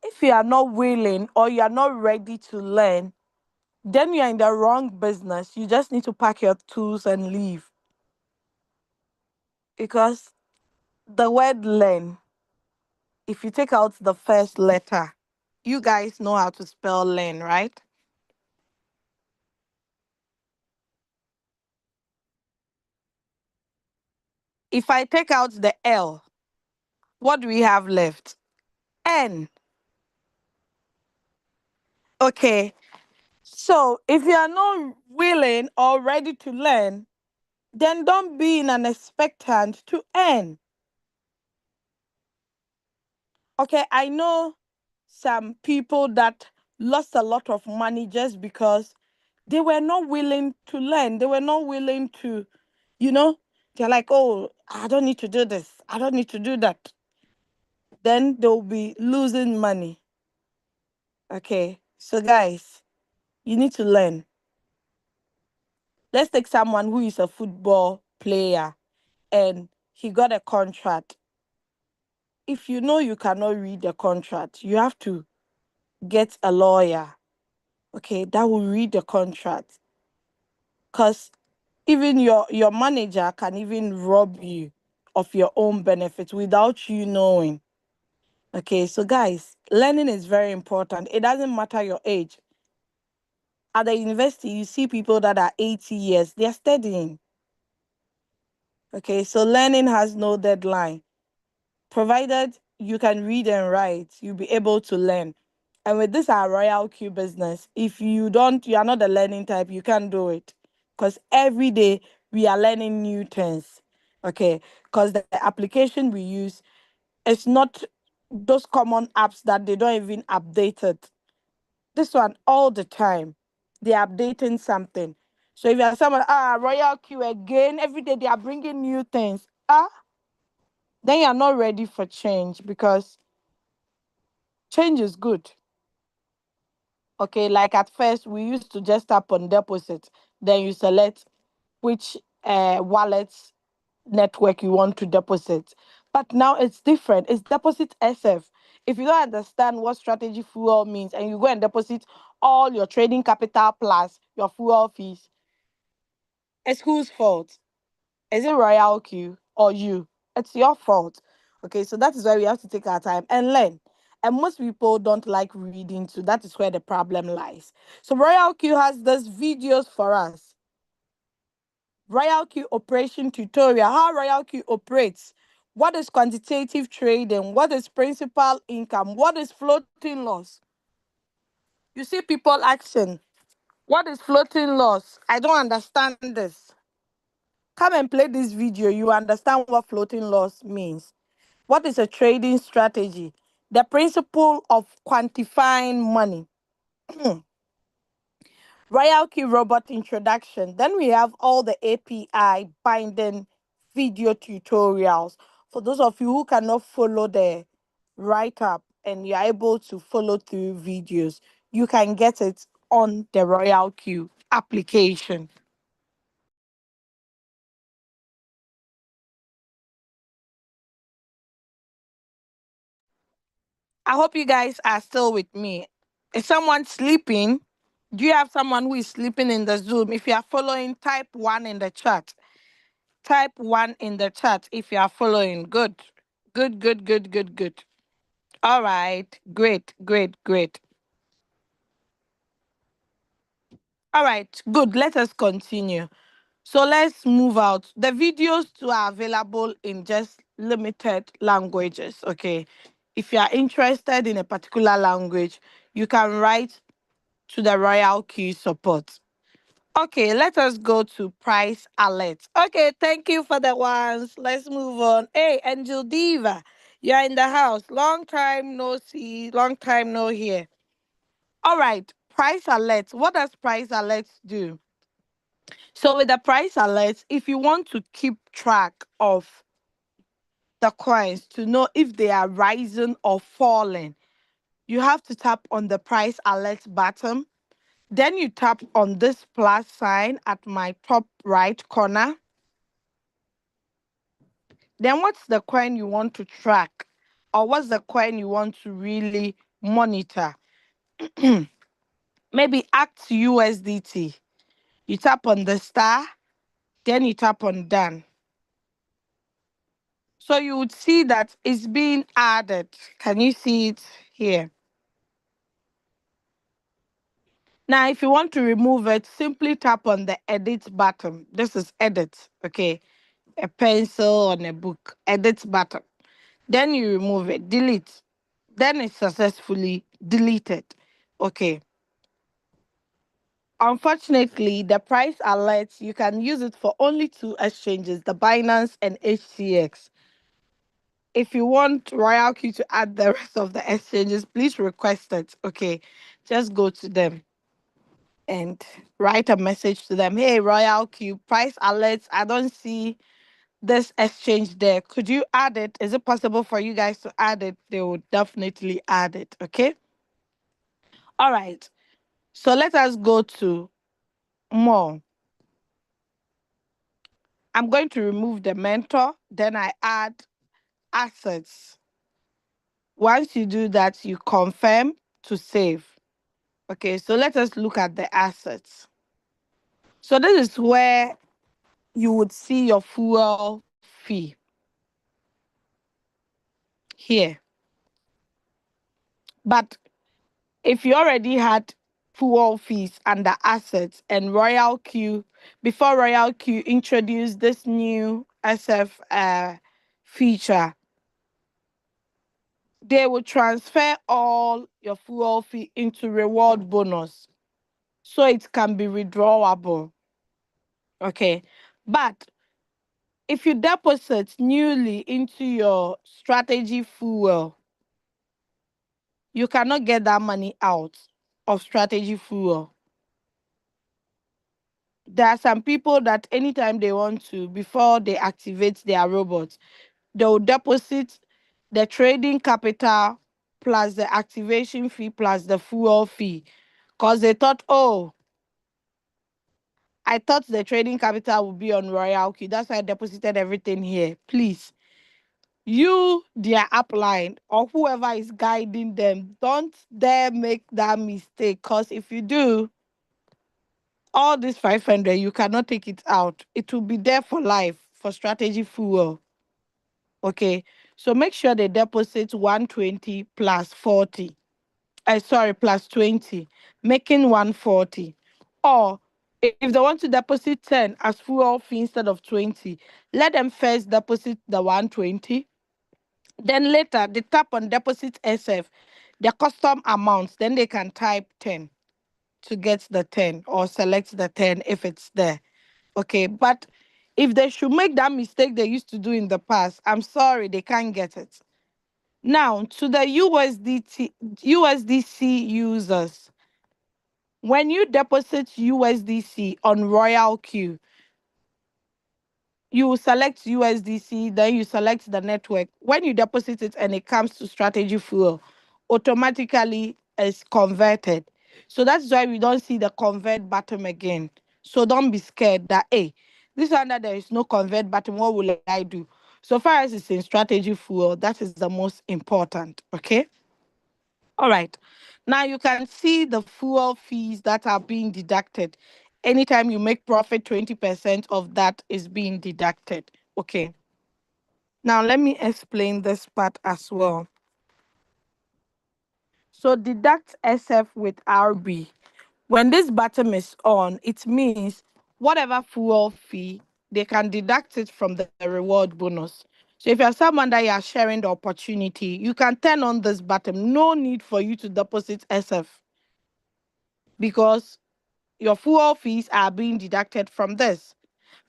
if you are not willing or you are not ready to learn, then you're in the wrong business. You just need to pack your tools and leave. Because the word learn, if you take out the first letter, you guys know how to spell learn, right? If I take out the L, what do we have left? N. Okay. So if you are not willing or ready to learn, then don't be in an expectant to earn. Okay, I know some people that lost a lot of money just because they were not willing to learn. They were not willing to, you know, they're like, oh, I don't need to do this. I don't need to do that. Then they'll be losing money. Okay, so guys, you need to learn. Let's take someone who is a football player and he got a contract. If you know you cannot read the contract, you have to get a lawyer, okay, that will read the contract. Because even your manager can even rob you of your own benefits without you knowing. Okay, so guys, learning is very important. It doesn't matter your age. At the university, you see people that are 80 years, they're studying. Okay, so learning has no deadline. Provided you can read and write, you'll be able to learn. And with this our Royalq business, if you are not the learning type, you can't do it. Because every day we are learning new things. Okay. Because the application we use is not those common apps that they don't even update it. This one all the time. They're updating something. So if you are someone, Royalq again, every day they are bringing new things. Then you're not ready for change because change is good. Okay, like at first we used to just tap on deposit, then you select which wallet network you want to deposit. But now it's different. It's deposit SF. If you don't understand what strategy fuel means and you go and deposit all your trading capital plus your fuel fees, it's whose fault? Is it Royalq or you? It's your fault. Okay, so that is why we have to take our time and learn. And most people don't like reading, so that is where the problem lies. So Royalq has these videos for us. Royalq operation tutorial, how Royalq operates. What is quantitative trading? What is principal income? What is floating loss? You see people asking, what is floating loss? I don't understand this. Come and play this video. You understand what floating loss means. What is a trading strategy? The principle of quantifying money. Royalq robot introduction. Then we have all the API binding video tutorials. For those of you who cannot follow the write up and you're able to follow through videos, you can get it on the Royalq application. I hope you guys are still with me. Is someone sleeping? Do you have someone who is sleeping in the Zoom? If you are following, type one in the chat. Type one in the chat if you are following. Good. Good, good, good, good, good. All right. Great, great, great. All right. Good. Let us continue. So let's move out. The videos too are available in just limited languages. Okay. If you are interested in a particular language, you can write to the Royalq support. Okay, let us go to price alert. Okay, thank you for the ones. Let's move on. Hey, Angel Diva, you're in the house. Long time no see, long time no hear. All right, price alert. What does price alerts do? So, with the price alerts, if you want to keep track of the coins to know if they are rising or falling, you have to tap on the price alert button. Then you tap on this plus sign at my top right corner. Then what's the coin you want to track? Or what's the coin you want to really monitor? Maybe Act USDT. You tap on the star, then you tap on done. So you would see that it's being added. Can you see it here? Now, if you want to remove it, simply tap on the edit button. This is edit, okay? A pencil on a book, edit button. Then you remove it, delete. Then it's successfully deleted. Okay. Unfortunately, the price alerts, you can use it for only two exchanges, the Binance and HCX. If you want Royalq to add the rest of the exchanges, please request it. Okay. Just go to them and write a message to them. Hey, Royalq, price alerts. I don't see this exchange there. Could you add it? Is it possible for you guys to add it? They will definitely add it. Okay. All right. So let us go to more. I'm going to remove the mentor. Then I add assets. Once you do that, you confirm to save. Okay. So let us look at the assets. So this is where you would see your fuel fee here. But if you already had fuel fees under assets and Royalq, before Royalq introduced this new SF feature, they will transfer all your fuel fee into reward bonus so it can be withdrawable. Okay. But if you deposit newly into your strategy fuel, you cannot get that money out of strategy fuel. There are some people that anytime they want to, before they activate their robots, they'll deposit the trading capital plus the activation fee plus the fuel fee. Because they thought, oh, I thought the trading capital would be on Royalq. That's why I deposited everything here. Please, you, their upline, or whoever is guiding them, don't dare make that mistake. Because if you do, all this 500, you cannot take it out. It will be there for life for strategy fuel. Okay. So make sure they deposit 120 plus 40. Sorry, plus 20, making 140. Or if they want to deposit 10 as fuel fee instead of 20, let them first deposit the 120. Then later they tap on deposit SF, the custom amounts. Then they can type 10 to get the 10 or select the 10 if it's there. Okay. But if they should make that mistake they used to do in the past, I'm sorry, they can't get it. Now, to the USDC users, when you deposit USDC on Royalq, you select USDC, then you select the network. When you deposit it and it comes to strategy fuel, automatically it's converted. So that's why we don't see the convert button again. So don't be scared that, hey, this one that there is no convert button, what will I do? So far as it's in strategy fuel, that is the most important. Okay. All right. Now you can see the fuel fees that are being deducted. Anytime you make profit, 20% of that is being deducted. Okay. Now let me explain this part as well. So deduct SF with RB. When this button is on, it means whatever fuel fee, they can deduct it from the reward bonus. So if you're someone that you are sharing the opportunity, you can turn on this button. No need for you to deposit SF because your fuel fees are being deducted from this.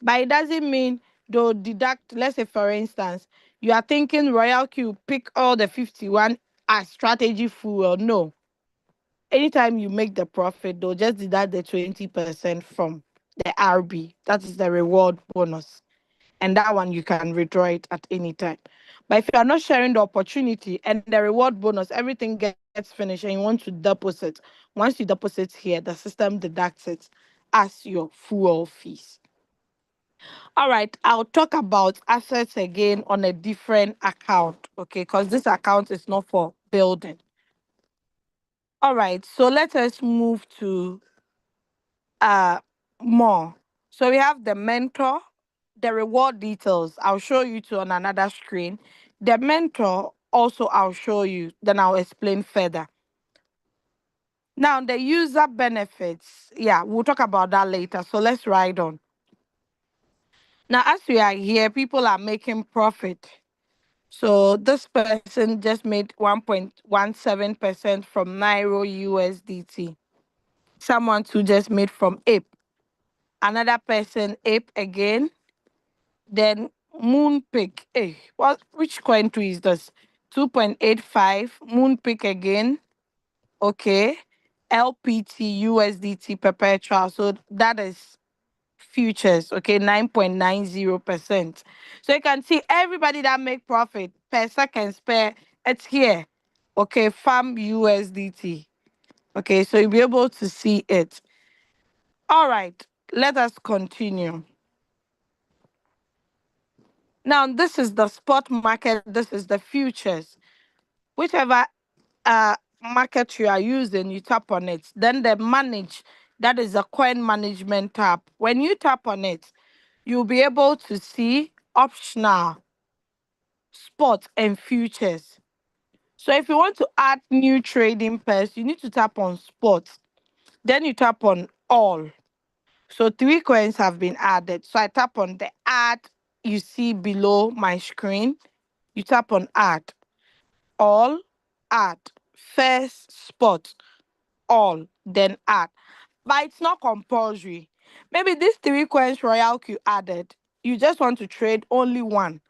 But it doesn't mean they'll deduct, let's say, for instance, you are thinking Royalq pick all the 51 as strategy fuel. No. Anytime you make the profit, they'll just deduct the 20% from the RB. That is the reward bonus. And that one you can withdraw it at any time. But if you are not sharing the opportunity and the reward bonus, everything gets finished and you want to deposit, once you deposit here, the system deducts it as your fuel fees. All right, I'll talk about assets again on a different account, okay? Because this account is not for building. All right, so let us move to uh more. So we have the mentor, the reward details. I'll show you to on another screen. The mentor also I'll show you, then I'll explain further. Now the user benefits, yeah, we'll talk about that later. So let's ride on. Now, as we are here, people are making profit. So this person just made 1.17% from Nairo USDT. Someone who just made from Ape. Another person, Ape again. Then Moonpick. Hey, which coin tree is this? 2.85. Moonpick again. Okay. LPT USDT perpetual. So that is futures, okay, 9.90%. So you can see everybody that make profit per second spare, it's here. Okay, farm USDT. Okay, so you'll be able to see it. All right, let us continue. Now, this is the spot market, this is the futures. Whichever market you are using, you tap on it. Then the manage, that is the coin management tab. When you tap on it, you'll be able to see optional, spot, and futures. So if you want to add new trading pairs, you need to tap on spot. Then you tap on all. So 3 coins have been added. So I tap on the add you see below my screen. You tap on add. All, add. First spot, all, then add. But it's not compulsory. Maybe these 3 coins Royalq added, you just want to trade only one.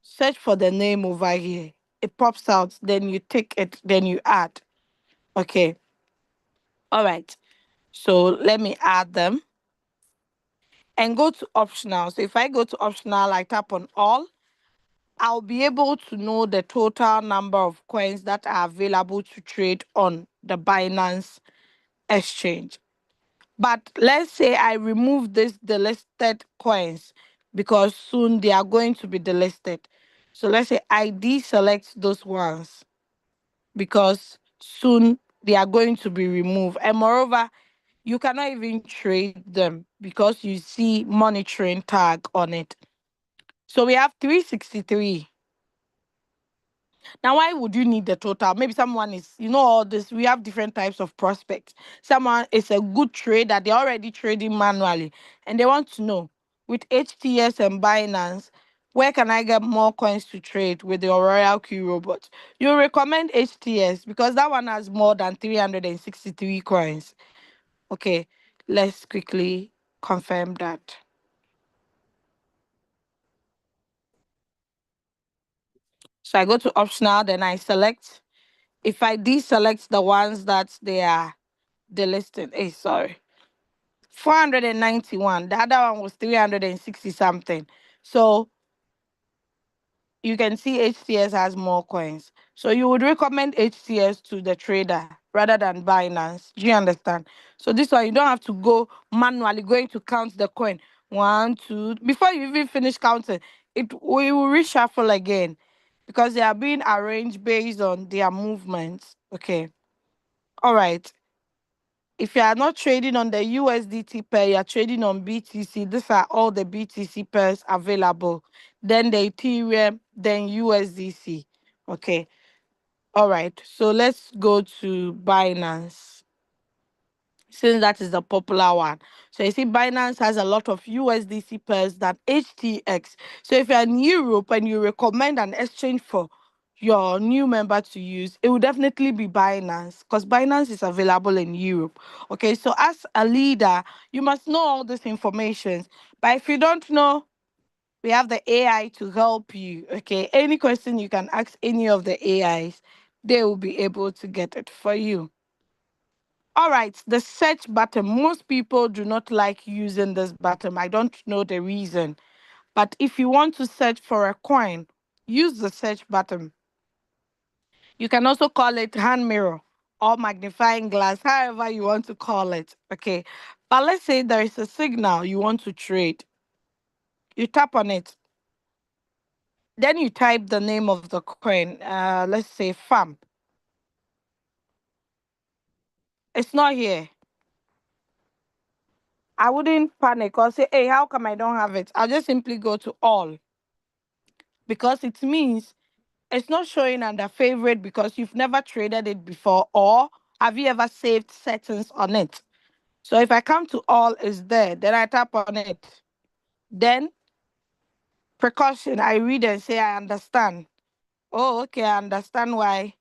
Search for the name over here. It pops out, then you take it, then you add. Okay. All right. So let me add them and go to optional. So if I go to optional, I tap on all, I'll be able to know the total number of coins that are available to trade on the Binance exchange. But let's say I remove this delisted coins because soon they are going to be delisted. So let's say I deselect those ones because soon they are going to be removed. And moreover, you cannot even trade them because you see monitoring tag on it. So we have 363. Now, why would you need the total? Maybe someone is, all this, we have different types of prospects. Someone is a good trader, they're already trading manually, and they want to know with HTS and Binance, where can I get more coins to trade with the Royalq robot? You recommend HTS because that one has more than 363 coins. Okay, let's quickly confirm that. So I go to optional, then I select. If I deselect the ones that they are delisted, sorry, 491. The other one was 360 something. So you can see HTS has more coins. So you would recommend HTS to the trader rather than Binance. Do you understand? So this one, you don't have to go manually going to count the coin. One, two. Before you even finish counting, we will reshuffle again because they are being arranged based on their movements. Okay. All right. If you are not trading on the USDT pair, you are trading on BTC. These are all the BTC pairs available. Then the Ethereum, then USDC. Okay. All right. So let's go to Binance, since that is the popular one. So you see, Binance has a lot of USDC pairs than HTX. So if you're in Europe and you recommend an exchange for your new member to use, it will definitely be Binance, because Binance is available in Europe. Okay, so as a leader, you must know all this information. But if you don't know, we have the AI to help you. Okay, any question you can ask any of the AIs, they will be able to get it for you. All right, the search button. Most people do not like using this button. I don't know the reason. But if you want to search for a coin, use the search button. You can also call it hand mirror or magnifying glass, however you want to call it. Okay. But let's say there is a signal you want to trade. You tap on it. Then you type the name of the coin. Let's say FAM. It's not here. I wouldn't panic or say, hey, how come I don't have it? I'll just simply go to all, because it means it's not showing under favorite because you've never traded it before, or have you ever saved settings on it? So if I come to all, is there, then I tap on it. Then precaution, I read and say I understand. Oh, okay, I understand why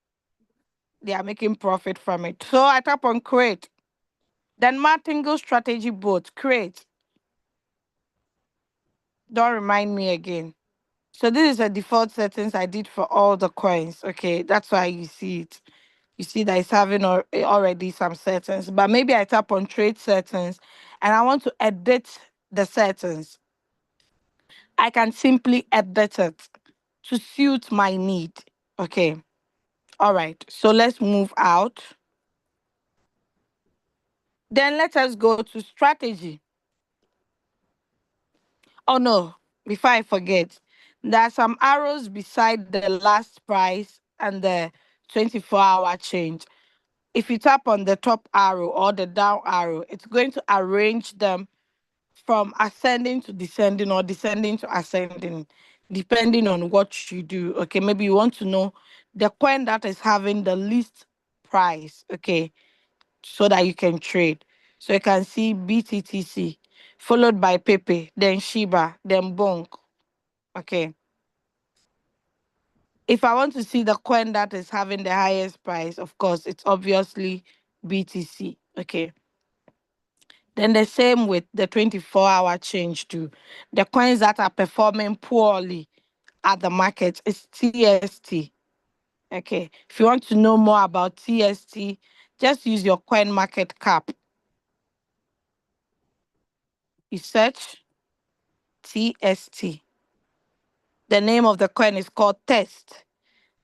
they are making profit from it. So I tap on create. Then martingale strategy board, create. Don't remind me again. So this is a default settings I did for all the coins. Okay, that's why you see it. You see that it's having already some settings. But maybe I tap on trade settings and I want to edit the settings. I can simply edit it to suit my need. Okay. All right. So let's move out. Then let us go to strategy. Oh no, before I forget, there are some arrows beside the last price and the 24-hour change. If you tap on the top arrow or the down arrow, it's going to arrange them from ascending to descending or descending to ascending, depending on what you do. Okay, maybe you want to know the coin that is having the least price, okay, so that you can trade. So you can see BTTC, followed by Pepe, then Shiba, then Bonk. Okay. If I want to see the coin that is having the highest price, of course, it's obviously BTC. Okay. Then the same with the 24-hour change too. The coins that are performing poorly at the market is TST. Okay. If you want to know more about TST, just use your coin market cap. You search TST. The name of the coin is called Test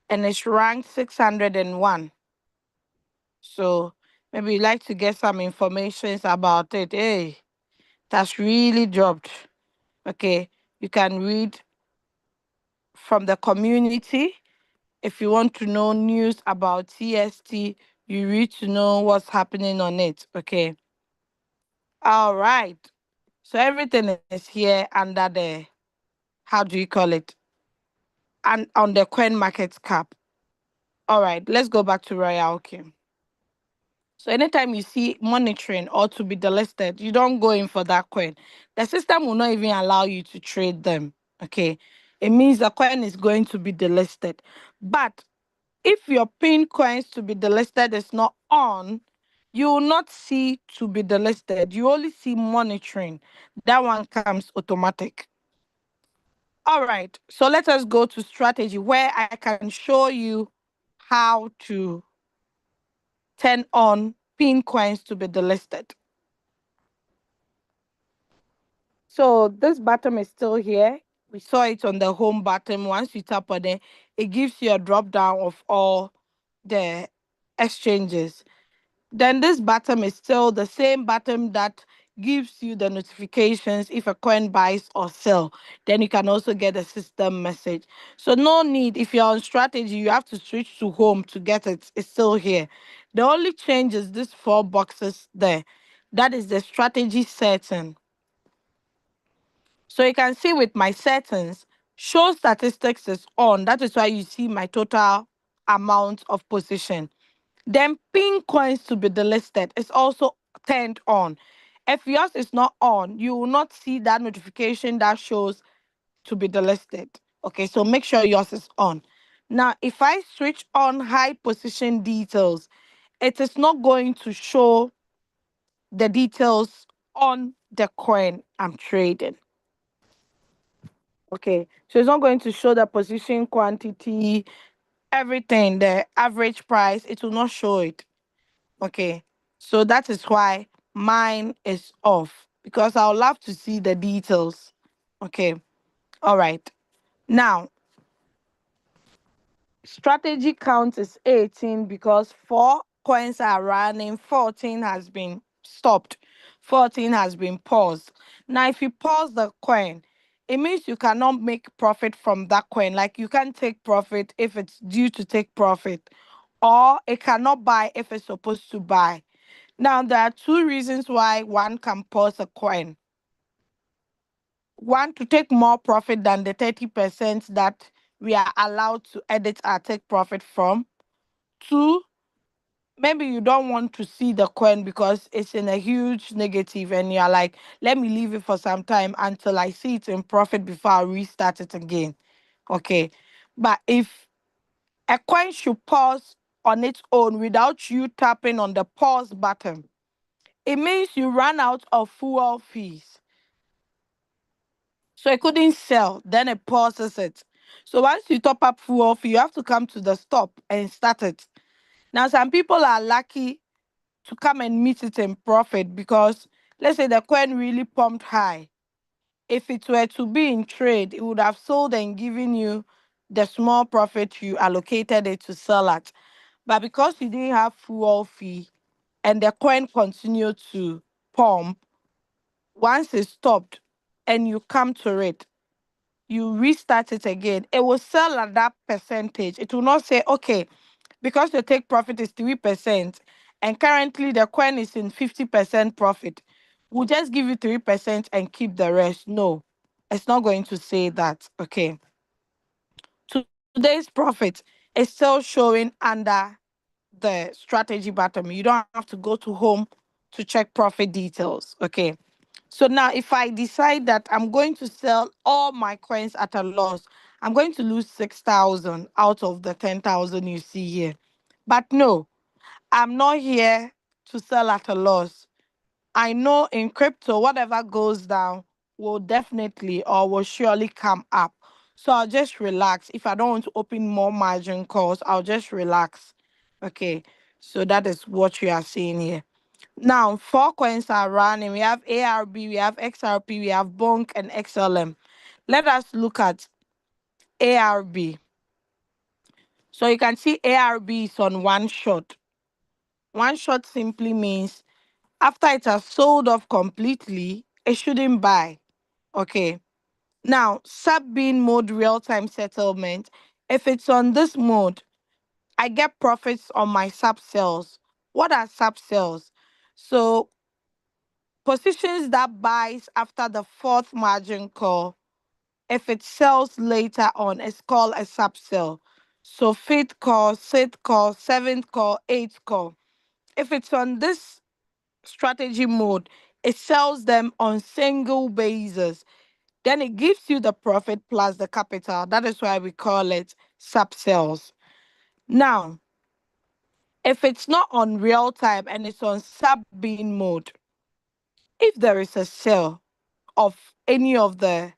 and it's ranked 601. So maybe you like to get some information about it. Hey, that's really dropped. Okay. You can read from the community. If you want to know news about TST, you read to know what's happening on it. Okay. All right. So everything is here under the, how do you call it? And on the coin market cap. All right. Let's go back to Royalq. So anytime you see monitoring or to be delisted, you don't go in for that coin. The system will not even allow you to trade them. Okay. It means the coin is going to be delisted. But if your pin coins to be delisted is not on, you will not see to be delisted. You only see monitoring. That one comes automatic. All right. So let us go to strategy where I can show you how to turn on pin coins to be delisted. So this button is still here. We saw it on the home button. Once you tap on it, it gives you a drop down of all the exchanges. Then this button is still the same button that gives you the notifications if a coin buys or sell. Then you can also get a system message. So no need, if you're on strategy, you have to switch to home to get it. It's still here. The only change is these four boxes there. That is the strategy setting. So you can see with my settings, show statistics is on. That is why you see my total amount of position. Then pin coins to be delisted is also turned on. If yours is not on, you will not see that notification that shows to be delisted. Okay, so make sure yours is on. Now, if I switch on high position details, it is not going to show the details on the coin I'm trading. Okay, so it's not going to show the position quantity, everything, the average price, it will not show it. Okay, so that is why mine is off, because I would love to see the details. Okay, all right. Now, strategy count is 18 because 4 coins are running, 14 has been stopped, 14 has been paused. Now, if you pause the coin, it means you cannot make profit from that coin. Like, you can't take profit if it's due to take profit, or it cannot buy if it's supposed to buy. Now, there are two reasons why one can pause a coin. One, to take more profit than the 30% that we are allowed to edit or take profit from. Two, maybe you don't want to see the coin because it's in a huge negative and you're like, let me leave it for some time until I see it in profit before I restart it again. Okay. But if a coin should pause on its own without you tapping on the pause button, it means you ran out of fuel fees. So it couldn't sell. Then it pauses it. So once you top up fuel fee, you have to come to the stop and start it. Now, some people are lucky to come and meet it in profit because, let's say, the coin really pumped high. If it were to be in trade, it would have sold and given you the small profit you allocated it to sell at. But because you didn't have fuel fee and the coin continued to pump, once it stopped and you come to it, you restart it again, it will sell at that percentage. It will not say, okay, because the take profit is 3% and currently the coin is in 50% profit, we'll just give you 3% and keep the rest. No, it's not going to say that. Okay. Today's profit is still showing under the strategy button. You don't have to go to home to check profit details. Okay. So now, if I decide that I'm going to sell all my coins at a loss, I'm going to lose 6,000 out of the 10,000 you see here. But no, I'm not here to sell at a loss. I know in crypto, whatever goes down will definitely or will surely come up. So I'll just relax. If I don't want to open more margin calls, I'll just relax. Okay. So that is what you are seeing here. Now, 4 coins are running. We have ARB, we have XRP, we have BONK and XLM. Let us look at ARB. So you can see ARB is on one shot. One shot simply means after it has sold off completely, it shouldn't buy. Okay. Now, sub being mode real time settlement. If it's on this mode, I get profits on my sub sales. What are sub sales? So positions that buys after the fourth margin call, if it sells later on, it's called a sub sell. So fifth call, sixth call, seventh call, eighth call. If it's on this strategy mode, it sells them on single basis. Then it gives you the profit plus the capital. That is why we call it sub sales. Now, if it's not on real time and it's on sub bean mode, if there is a sale of any of the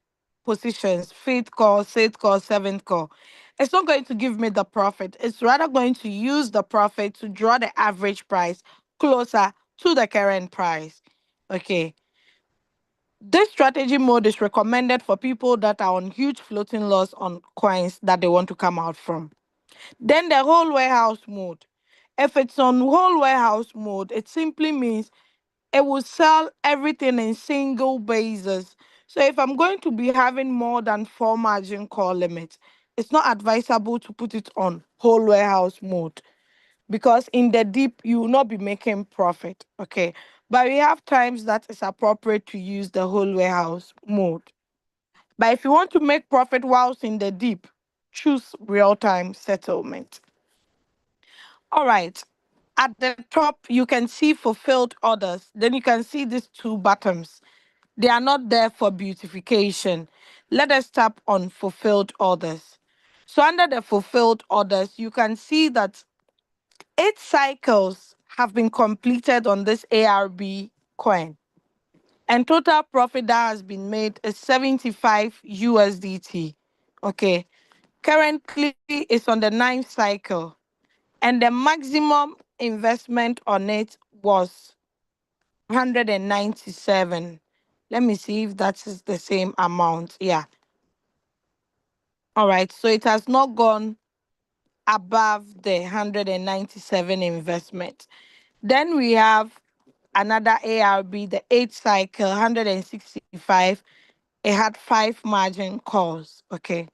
positions, fifth call, sixth call, seventh call, it's not going to give me the profit. It's rather going to use the profit to draw the average price closer to the current price. Okay. This strategy mode is recommended for people that are on huge floating loss on coins that they want to come out from. Then the whole warehouse mode. If it's on whole warehouse mode, it simply means it will sell everything in single basis. So if I'm going to be having more than 4 margin call limits, it's not advisable to put it on whole warehouse mode because in the deep you will not be making profit. Okay. But we have times that it's appropriate to use the whole warehouse mode. But if you want to make profit whilst in the deep, choose real-time settlement. All right. At the top, you can see fulfilled orders. Then you can see these two buttons. They are not there for beautification. Let us tap on fulfilled orders. So under the fulfilled orders, you can see that 8 cycles have been completed on this ARB coin. And total profit that has been made is 75 USDT. Okay. Currently it's on the 9th cycle. And the maximum investment on it was 197. Let me see if that is the same amount. Yeah. All right. So it has not gone above the 197 investment. Then we have another ARB, the 8th cycle, 165. It had 5 margin calls. Okay.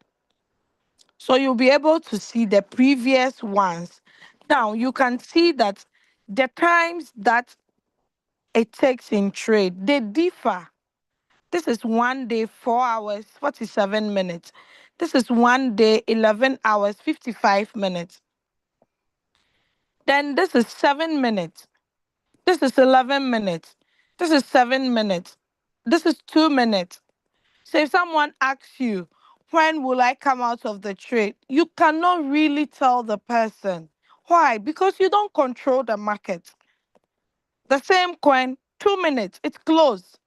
So you'll be able to see the previous ones. Now you can see that the times that it takes in trade, they differ. This is 1 day, 4 hours, 47 minutes. This is 1 day, 11 hours, 55 minutes. Then this is 7 minutes. This is 11 minutes. This is 7 minutes. This is 2 minutes. So if someone asks you, when will I come out of the trade? You cannot really tell the person. Why? Because you don't control the market. The same coin, 2 minutes, it's closed.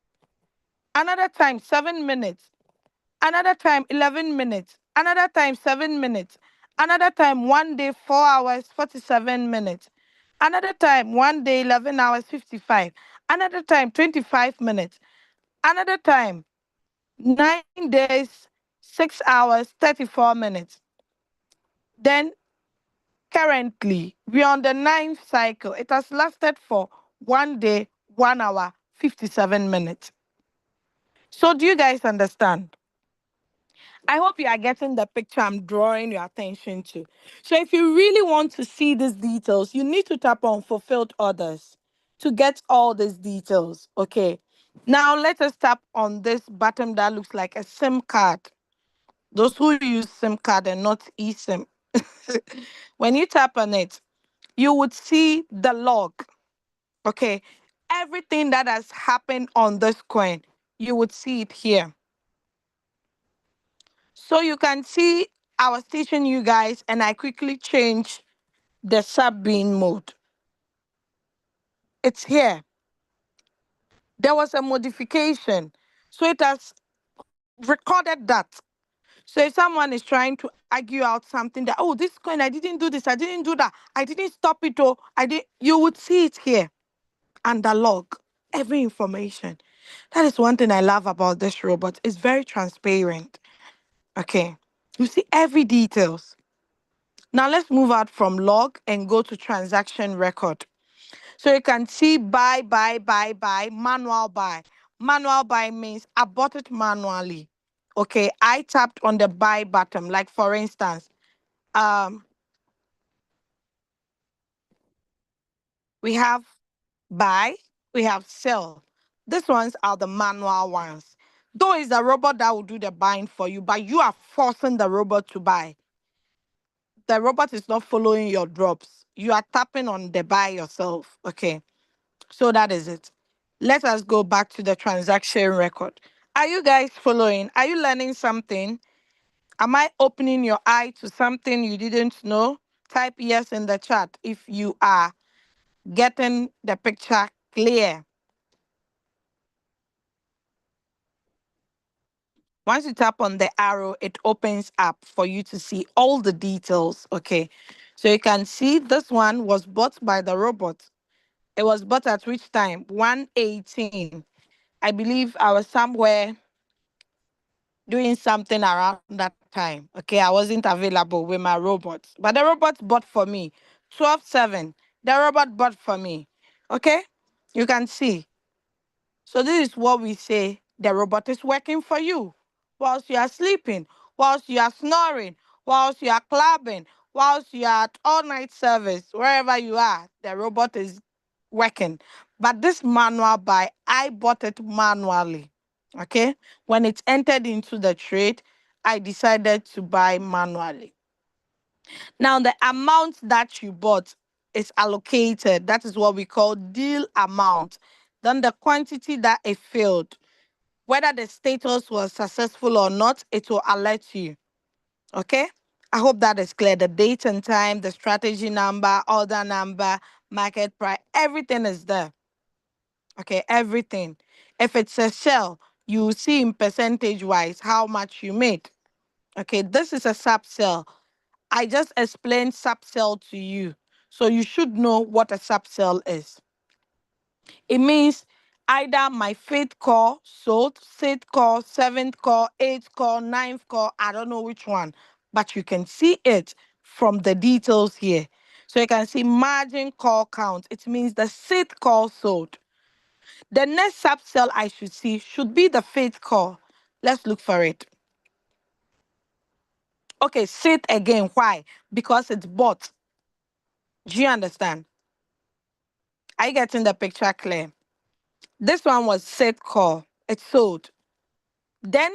Another time, 7 minutes. Another time, 11 minutes. Another time, 7 minutes. Another time, 1 day, 4 hours, 47 minutes. Another time, 1 day, 11 hours, 55. Another time, 25 minutes. Another time, 9 days, 6 hours, 34 minutes. Then currently, we're on the 9th cycle. It has lasted for 1 day, 1 hour, 57 minutes. So do you guys understand? I hope you are getting the picture I'm drawing your attention to. So if you really want to see these details, you need to tap on fulfilled orders to get all these details. Okay. Now let us tap on this button that looks like a SIM card. Those who use SIM card and not eSIM. When you tap on it, you would see the log. Okay. Everything that has happened on this coin, you would see it here. So you can see I was teaching you guys and I quickly changed the sub bean mode. It's here. There was a modification. So it has recorded that. So if someone is trying to argue out something that, oh, this coin, I didn't do this, I didn't do that, I didn't stop it, oh, I did, you would see it here under log, every information. That is one thing I love about this robot. It's very transparent. Okay. You see every details. Now let's move out from log and go to transaction record. So you can see buy, manual buy. Manual buy means I bought it manually. Okay, I tapped on the buy button. Like for instance, um, we have buy, we have sell. These ones are the manual ones. Though it's the robot that will do the buying for you, but you are forcing the robot to buy. The robot is not following your drops. You are tapping on the buy yourself. Okay. So that is it. Let us go back to the transaction record. Are you guys following? Are you learning something? Am I opening your eye to something you didn't know? Type yes in the chat if you are getting the picture clear. Once you tap on the arrow, it opens up for you to see all the details. Okay. So you can see this one was bought by the robot. It was bought at which time? 118. I believe I was somewhere doing something around that time. Okay, I wasn't available with my robot, but the robot bought for me. 12/7. The robot bought for me. Okay, you can see. So this is what we say the robot is working for you whilst you are sleeping, whilst you are snoring, whilst you are clubbing, whilst you are at all night service, wherever you are, the robot is working. But this manual buy, I bought it manually. Okay. When it entered into the trade, I decided to buy manually. Now, the amount that you bought is allocated. That is what we call deal amount. Then the quantity that it filled, whether the status was successful or not, it will alert you. Okay? I hope that is clear. The date and time, the strategy number, order number, market price, everything is there. Okay, everything. If it's a sell, you will see in percentage wise how much you made. Okay, this is a sub sell. I just explained sub sell to you. So you should know what a sub sell is. It means either my fifth call sold, sixth call, seventh call, eighth call, ninth call, I don't know which one, but you can see it from the details here. So you can see margin call count. It means the sixth call sold. The next sub cell I should see should be the fifth call. Let's look for it. Okay, sit again. Why? Because it's bought. Do you understand? Are you getting the picture clear? This one was set call. It sold. Then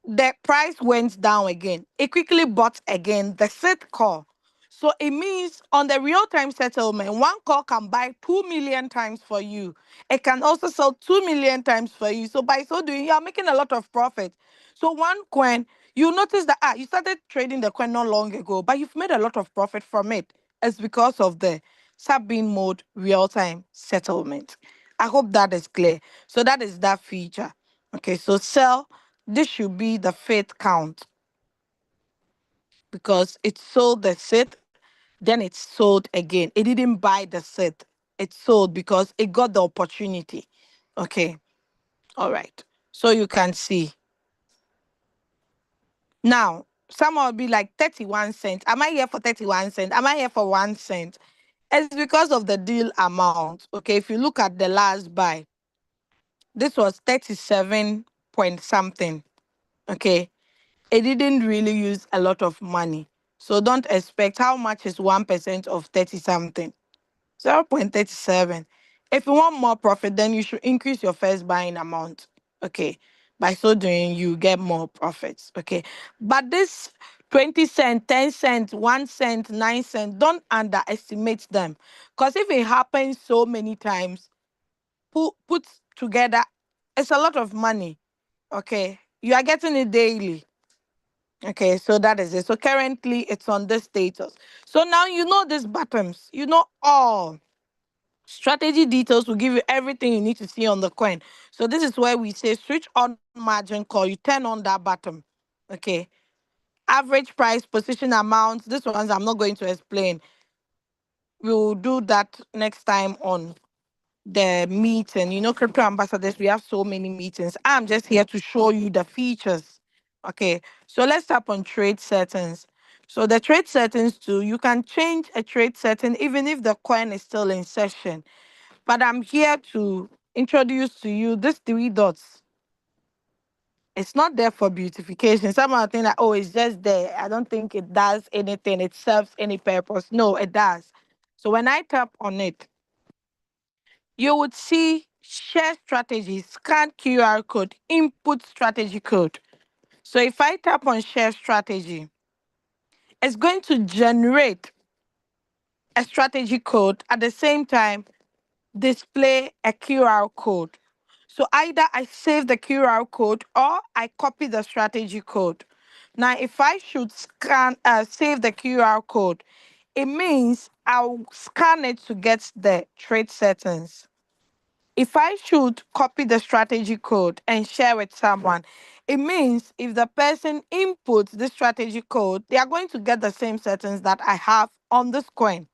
the price went down again. It quickly bought again the set call. So it means on the real time settlement, one call can buy 2 million times for you. It can also sell 2 million times for you. So by so doing, you are making a lot of profit. So one coin, you notice that you started trading the coin not long ago, but you've made a lot of profit from it. It's because of the sub-bean mode real time settlement. I hope that is clear. So that is that feature. Okay, so sell, this should be the fifth count because it sold the set, then it sold again. It didn't buy the set, it sold because it got the opportunity. Okay, all right. So you can see now, someone will be like 31 cents. Am I here for 31 cents? Am I here for 1 cent? It's because of the deal amount. Okay, if you look at the last buy, this was 37 point something. Okay, it didn't really use a lot of money. So don't expect how much is 1% of 30 something. 0.37. If you want more profit, then you should increase your first buying amount. Okay. By so doing, you get more profits. Okay. But this 20 cent, 10 cent, 1 cent, 9 cent, don't underestimate them. Because if it happens so many times, put together, it's a lot of money. Okay. You are getting it daily. Okay, so that is it. So currently it's on this status. So now you know these buttons. You know all. Strategy details will give you everything you need to see on the coin. So this is where we say switch on margin call. You turn on that button. Okay. Average price, position amounts. This ones I'm not going to explain. We'll do that next time on the meeting. You know, crypto ambassadors, we have so many meetings. I'm just here to show you the features. Okay, so let's tap on trade settings. So the trade settings too, you can change a trade setting even if the coin is still in session. But I'm here to introduce to you these three dots. It's not there for beautification. Some are think that, oh, it's just there. I don't think it does anything. It serves any purpose. No, it does. So when I tap on it, you would see share strategy, scan QR code, input strategy code. So if I tap on share strategy, it's going to generate a strategy code at the same time display a QR code. So either I save the QR code or I copy the strategy code. Now, if I should save the QR code, it means I'll scan it to get the trade settings. If I should copy the strategy code and share with someone, it means if the person inputs the strategy code, they are going to get the same settings that I have on this coin.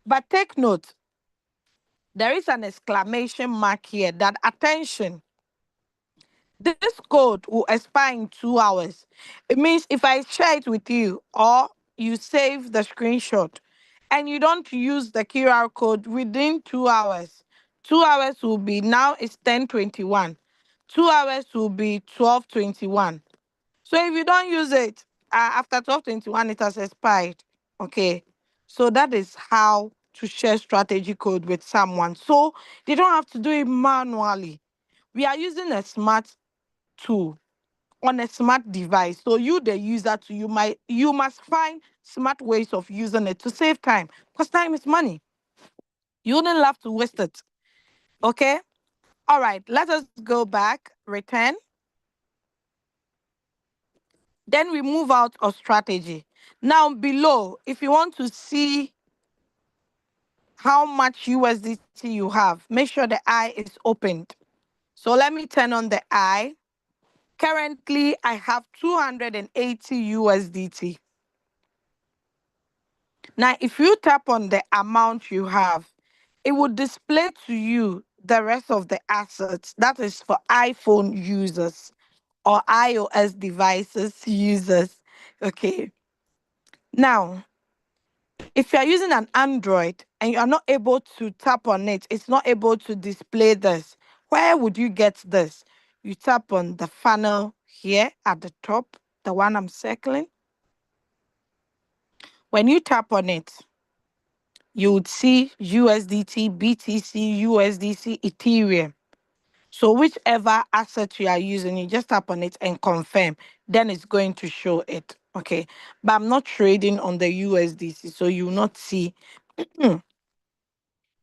But take note, there is an exclamation mark here that attention, this code will expire in 2 hours. It means if I share it with you or you save the screenshot and you don't use the QR code within 2 hours, 2 hours will be now it's 10:21. 2 hours will be 12:21. So if you don't use it after 12:21, it has expired. Okay. So that is how to share strategy code with someone. So they don't have to do it manually. We are using a smart tool on a smart device. So you, the user, too, you must find smart ways of using it to save time. Because time is money. You wouldn't love to waste it. Okay? All right, let us go back. Return. Then we move out of strategy. Now below, if you want to see how much USDT you have, make sure the eye is opened. So let me turn on the eye. Currently, I have 280 USDT. Now, if you tap on the amount you have, it will display to you the rest of the assets. That is for iPhone users or iOS devices users. Okay. Now, if you're using an Android and you're not able to tap on it, it's not able to display this. Where would you get this? You tap on the funnel here at the top, the one I'm circling. When you tap on it, you would see USDT, BTC, USDC, Ethereum. So whichever asset you are using, you just tap on it and confirm. Then it's going to show it. Okay. But I'm not trading on the USDC, so you will not see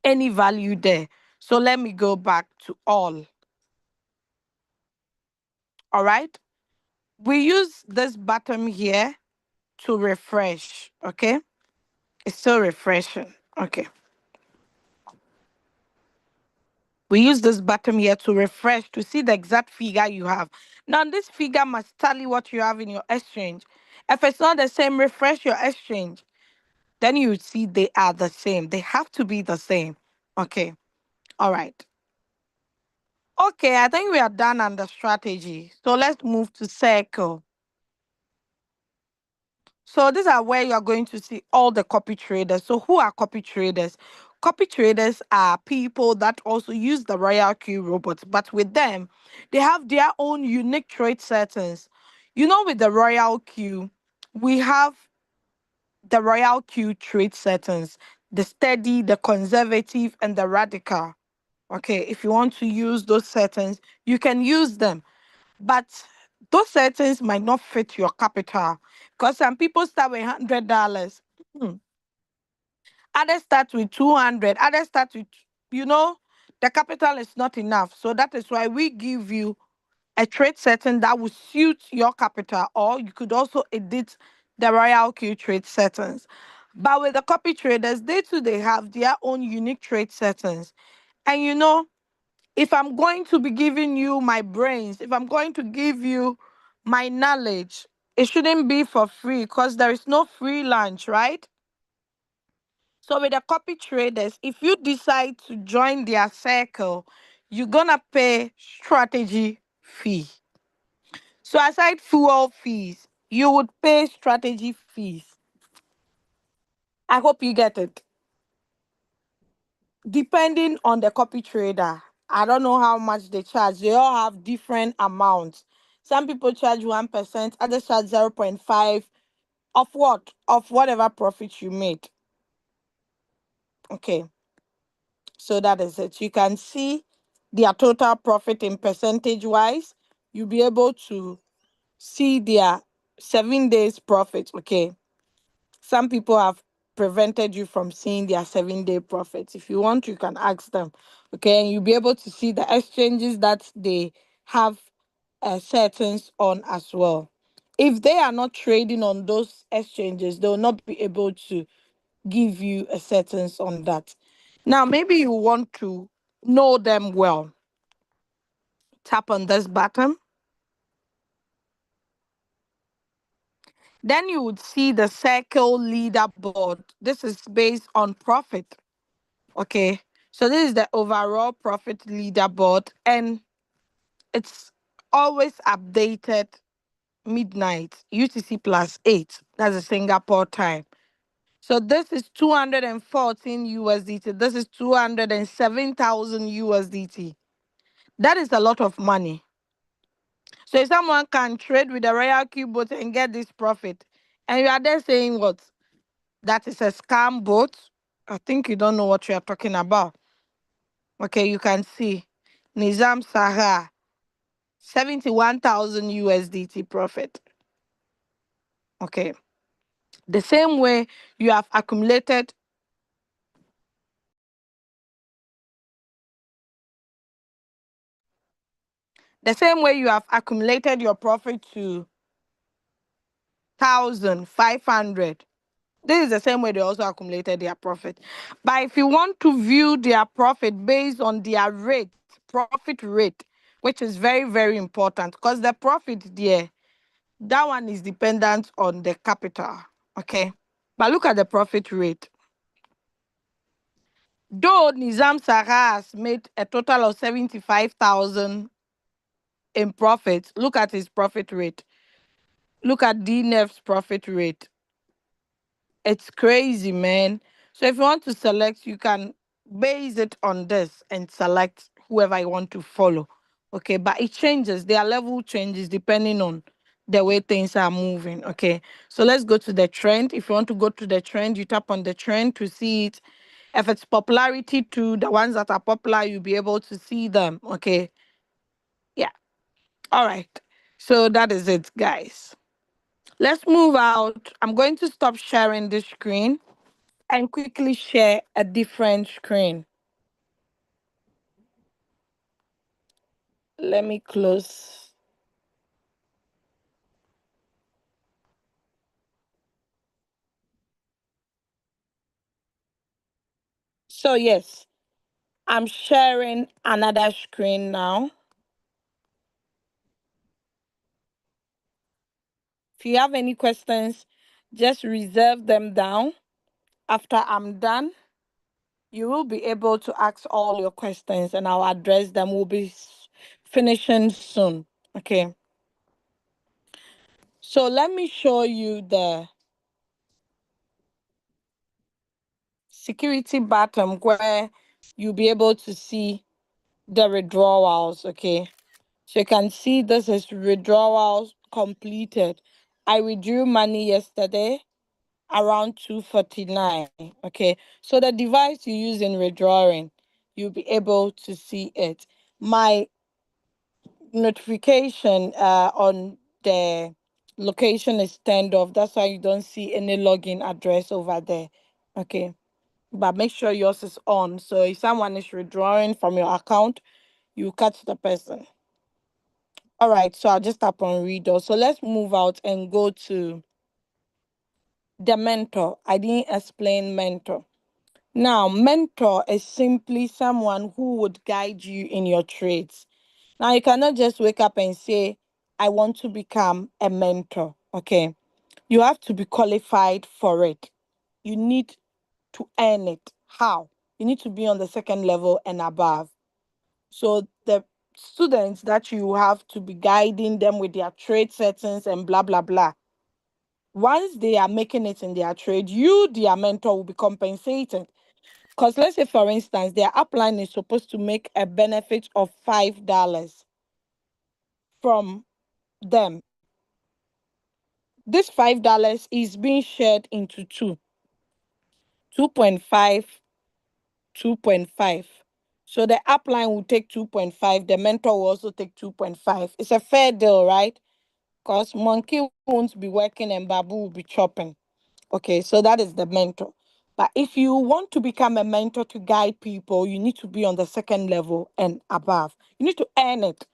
any value there. So let me go back to all. All right. We use this button here to refresh. Okay. It's still refreshing. Okay. We use this button here to refresh to see the exact figure you have. Now, this figure must tally what you have in your exchange. If it's not the same, refresh your exchange. Then you see they are the same. They have to be the same. Okay. All right. Okay, I think we are done on the strategy. So let's move to circle. So these are where you're going to see all the copy traders. So who are copy traders? Copy traders are people that also use the Royalq robots, but with them, they have their own unique trade settings. You know, with the Royalq, we have the Royalq trade settings, the steady, the conservative, and the radical. Okay, if you want to use those settings, you can use them. But those settings might not fit your capital because some people start with $100. Others start with 200. Others start with, you know, the capital is not enough. So that is why we give you a trade setting that will suit your capital, or you could also edit the Royalq trade settings. But with the copy traders, they too they have their own unique trade settings. And you know, if I'm going to be giving you my brains, if I'm going to give you my knowledge, it shouldn't be for free because there is no free lunch, right? So with the copy traders, if you decide to join their circle, you're gonna pay strategy fee. So aside fuel fees, you would pay strategy fees. I hope you get it. Depending on the copy trader, I don't know how much they charge. They all have different amounts. Some people charge 1%, others charge 0.5 of what? Of whatever profit you made. Okay, so that is it. You can see their total profit in percentage wise. You'll be able to see their 7 days profit. Okay. Some people have prevented you from seeing their 7 day profits. If you want, you can ask them. Okay, and you'll be able to see the exchanges that they have settings on as well. If they are not trading on those exchanges, they will not be able to give you a settings on that. Now, maybe you want to know them well. Tap on this button. Then you would see the circle leaderboard. This is based on profit. Okay. So this is the overall profit leaderboard, and it's always updated midnight UTC plus 8. That's a Singapore time. So this is 214 USDT. This is 207,000 USDT. That is a lot of money. So if someone can trade with the Royal Q bot and get this profit, and you are there saying what? That is a scam bot. I think you don't know what you are talking about. Okay, you can see Nizam Sahar, 71,000 USDT profit. Okay. The same way you have accumulated the same way you have accumulated your profit to 500. This is the same way they also accumulated their profit. But if you want to view their profit based on their rate, profit rate, which is very, very important, because the profit there, that one is dependent on the capital. Okay. But look at the profit rate. Though Nizam Sarah has made a total of 75,000 in profit, look at his profit rate. Look at DNF's profit rate. It's crazy, man. So if you want to select, you can base it on this and select whoever you want to follow. Okay, but it changes. Their level changes depending on the way things are moving. Okay, so let's go to the trend. If you want to go to the trend, you tap on the trend to see it. If it's popularity to the ones that are popular, you'll be able to see them. Okay, yeah. All right. So that is it, guys. Let's move out. I'm going to stop sharing this screen and quickly share a different screen. Let me close. So, yes, I'm sharing another screen now. If you have any questions, just reserve them down. After I'm done, you will be able to ask all your questions and I'll address them. We'll be finishing soon. Okay. So, let me show you the security button where you'll be able to see the withdrawals. Okay. So you can see this is withdrawals completed. I withdrew money yesterday around 2:49. Okay. So the device you use in withdrawing, you'll be able to see it. My notification on the location is turned off. That's why you don't see any login address over there. Okay. But make sure yours is on. So if someone is withdrawing from your account, you catch the person. All right, so I'll just tap on reader. So let's move out and go to the mentor. I didn't explain mentor. Now, mentor is simply someone who would guide you in your trades. Now, you cannot just wake up and say, I want to become a mentor. Okay. You have to be qualified for it. You need to earn it. How? You need to be on the second level and above. So the students that you have to be guiding them with their trade settings and blah blah blah. Once they are making it in their trade, you, their mentor, will be compensated. Because let's say, for instance, their upline is supposed to make a benefit of $5 from them. This $5 is being shared into 2.5, 2.5. So the upline will take 2.5, the mentor will also take 2.5. It's a fair deal, right? Because monkey won't be working and babu will be chopping. Okay, so that is the mentor. But if you want to become a mentor to guide people, you need to be on the second level and above. You need to earn it.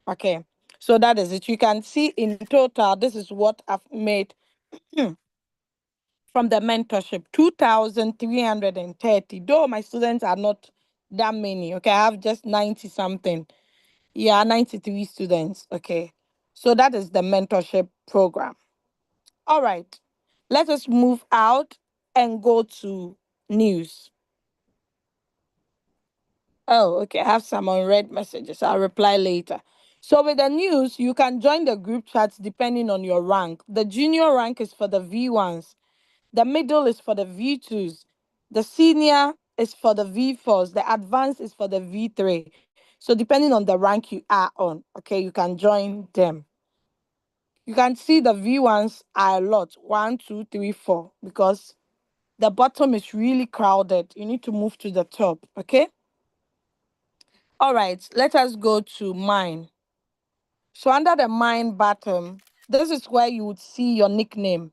Okay, so that is it. You can see in total, this is what I've made from the mentorship, 2,330. Though my students are not that many. Okay, I have just 90 something. Yeah, 93 students. Okay, so that is the mentorship program. All right, let us move out and go to news. Oh, okay. I have some unread messages. I'll reply later. So, with the news, you can join the group chats depending on your rank. The junior rank is for the V1s, the middle is for the V2s, the senior is for the V4s, the advanced is for the V3. So, depending on the rank you are on, okay, you can join them. You can see the V1s are a lot 1, 2, 3, 4 because the bottom is really crowded. You need to move to the top, okay? All right, let us go to mine. So under the mine button, this is where you would see your nickname.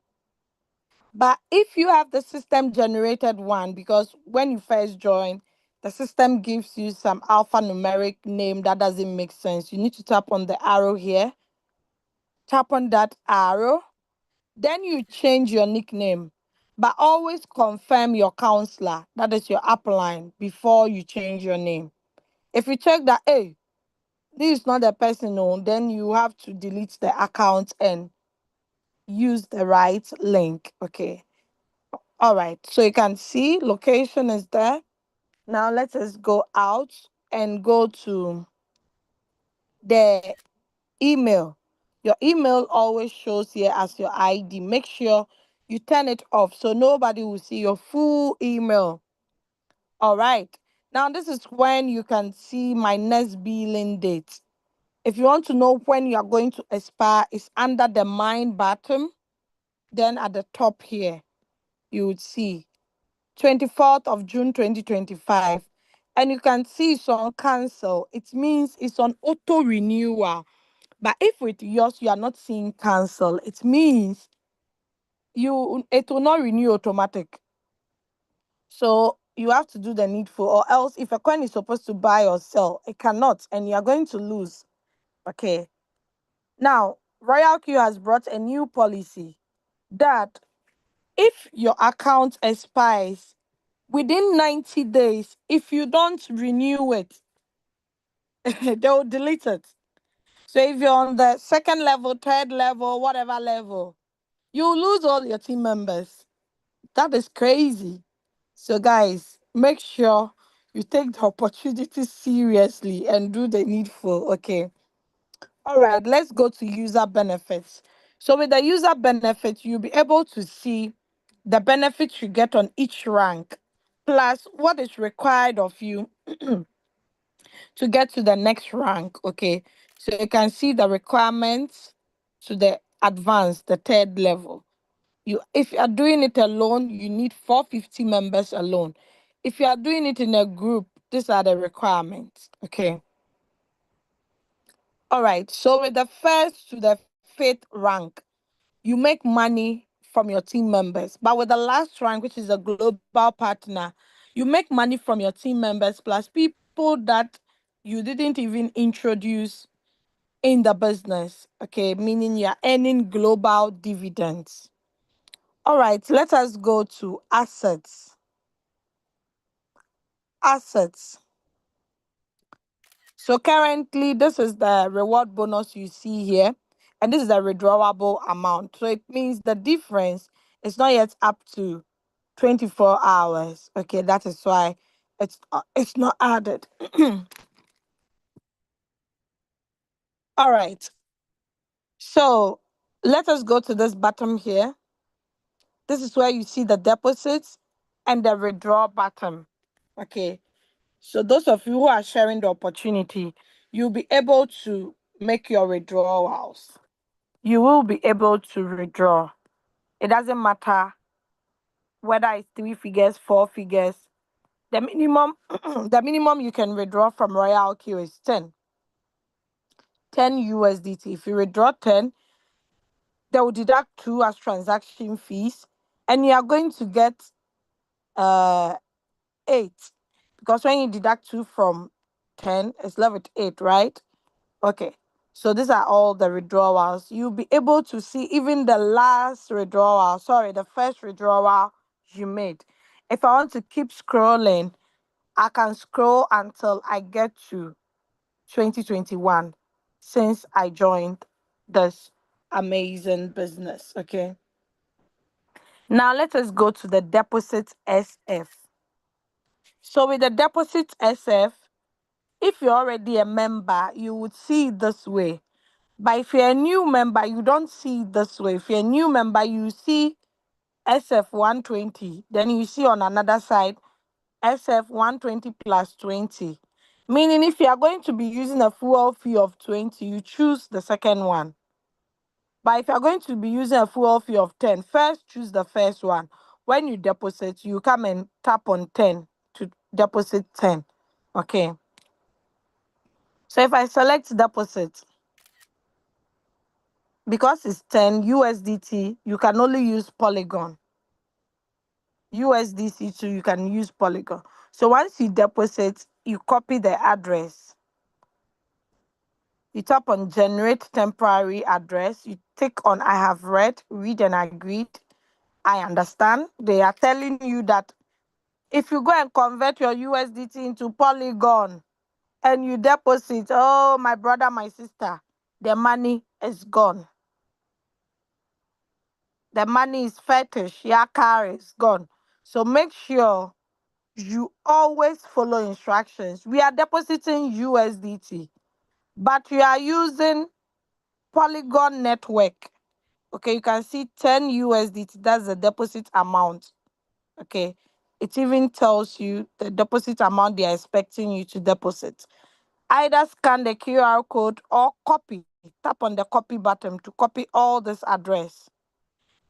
But if you have the system generated one, because when you first join, the system gives you some alphanumeric name that doesn't make sense. You need to tap on the arrow here. Tap on that arrow Then you change your nickname, but always confirm your counselor, that is your upline, before you change your name. If you check that, hey, this is not the person, no, then you have to delete the account and use the right link. Okay. All right. So you can see location is there. Now let us go out and go to the email. Your email always shows here as your ID. Make sure you turn it off so nobody will see your full email. All right. Now this is when you can see my next billing date. If you want to know when you are going to expire, it's under the mine button. Then at the top here, you would see 24th of June 2025. And you can see it's on cancel. It means it's on auto renewal. But if with yours you are not seeing cancel, it means it will not renew automatic. So you have to do the needful, or else if a coin is supposed to buy or sell, it cannot, and you are going to lose. Okay. Now, Royalq has brought a new policy that if your account expires within 90 days, if you don't renew it, they will delete it. So if you're on the second level, third level, whatever level, you lose all your team members. That is crazy. So, guys, make sure you take the opportunity seriously and do the needful. Okay. All right, let's go to user benefits. So, with the user benefits, you'll be able to see the benefits you get on each rank, plus what is required of you to get to the next rank. Okay. So, you can see the requirements to the advanced, the third level. If you are doing it alone, you need 450 members alone. If you are doing it in a group, these are the requirements. Okay. All right. So with the first to the fifth rank, you make money from your team members. But with the last rank, which is a global partner, you make money from your team members plus people that you didn't even introduce in the business. Okay, meaning you're earning global dividends. All right, let us go to assets. Assets. So currently, this is the reward bonus you see here, and this is the withdrawable amount. So it means the difference is not yet up to 24 hours. Okay, that is why it's not added. All right. So let us go to this bottom here. This is where you see the deposits and the withdraw button. Okay. So those of you who are sharing the opportunity, you'll be able to make your withdrawals. You will be able to withdraw. It doesn't matter whether it's 3 figures, 4 figures. The minimum, the minimum you can withdraw from Royalq is 10 USDT. If you withdraw 10, they will deduct 2 as transaction fees, and you are going to get uh 8, because when you deduct 2 from 10, it's left with 8, right? Okay. So these are all the withdrawals. You'll be able to see even the last withdrawal, sorry, the first withdrawal you made. If I want to keep scrolling, I can scroll until I get to 2021, since I joined this amazing business. Okay. Now let us go to the deposit SF. So with the deposit SF, if you're already a member, you would see it this way. But if you're a new member, you don't see it this way. If you're a new member, you see SF 120. Then you see on another side SF 120 plus 20. Meaning, if you are going to be using a fuel fee of 20, you choose the second one. But if you're going to be using a fuel fee of 10, first choose the first one. When you deposit, you come and tap on 10 to deposit 10. Okay. So if I select deposit, because it's 10 USDT, you can only use Polygon. USDC too, you can use Polygon. So once you deposit, you copy the address. You tap on generate temporary address. You tick on I have read and agreed. I understand. They are telling you that if you go and convert your USDT into Polygon and you deposit, oh, my brother, my sister, the money is gone. The money is fetish. Your car is gone. So make sure you always follow instructions. We are depositing USDT, but you are using Polygon network. Okay, you can see 10 USDT. That's the deposit amount. Okay, it even tells you the deposit amount they are expecting you to deposit. Either scan the QR code or copy. Tap on the copy button to copy all this address.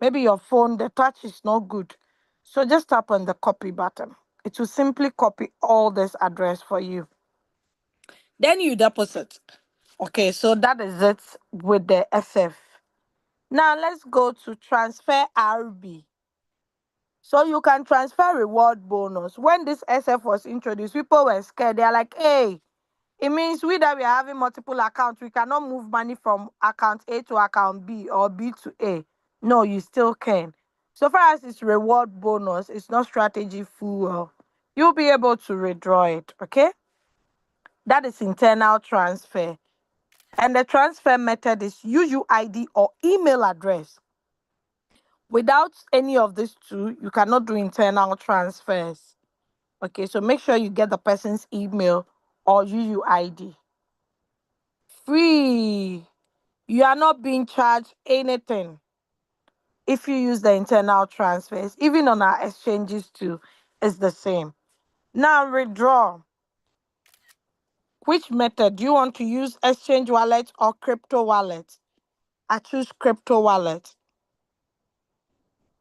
Maybe your phone, the touch is not good. So just tap on the copy button. It will simply copy all this address for you. Then you deposit. Okay, so that is it with the SF. Now let's go to transfer RB. So you can transfer reward bonus. When this SF was introduced, people were scared. They're like, hey, it means we that we are having multiple accounts, we cannot move money from account A to account B or B to A. No, you still can. So far as it's reward bonus, it's not strategy full. You'll be able to withdraw it, okay? That is internal transfer. And the transfer method is UUID or email address. Without any of these two, you cannot do internal transfers. Okay, so make sure you get the person's email or UUID. Free. You are not being charged anything if you use the internal transfers. Even on our exchanges too, it's the same. Now withdraw. Which method do you want to use? Exchange wallet or crypto wallet? I choose crypto wallet.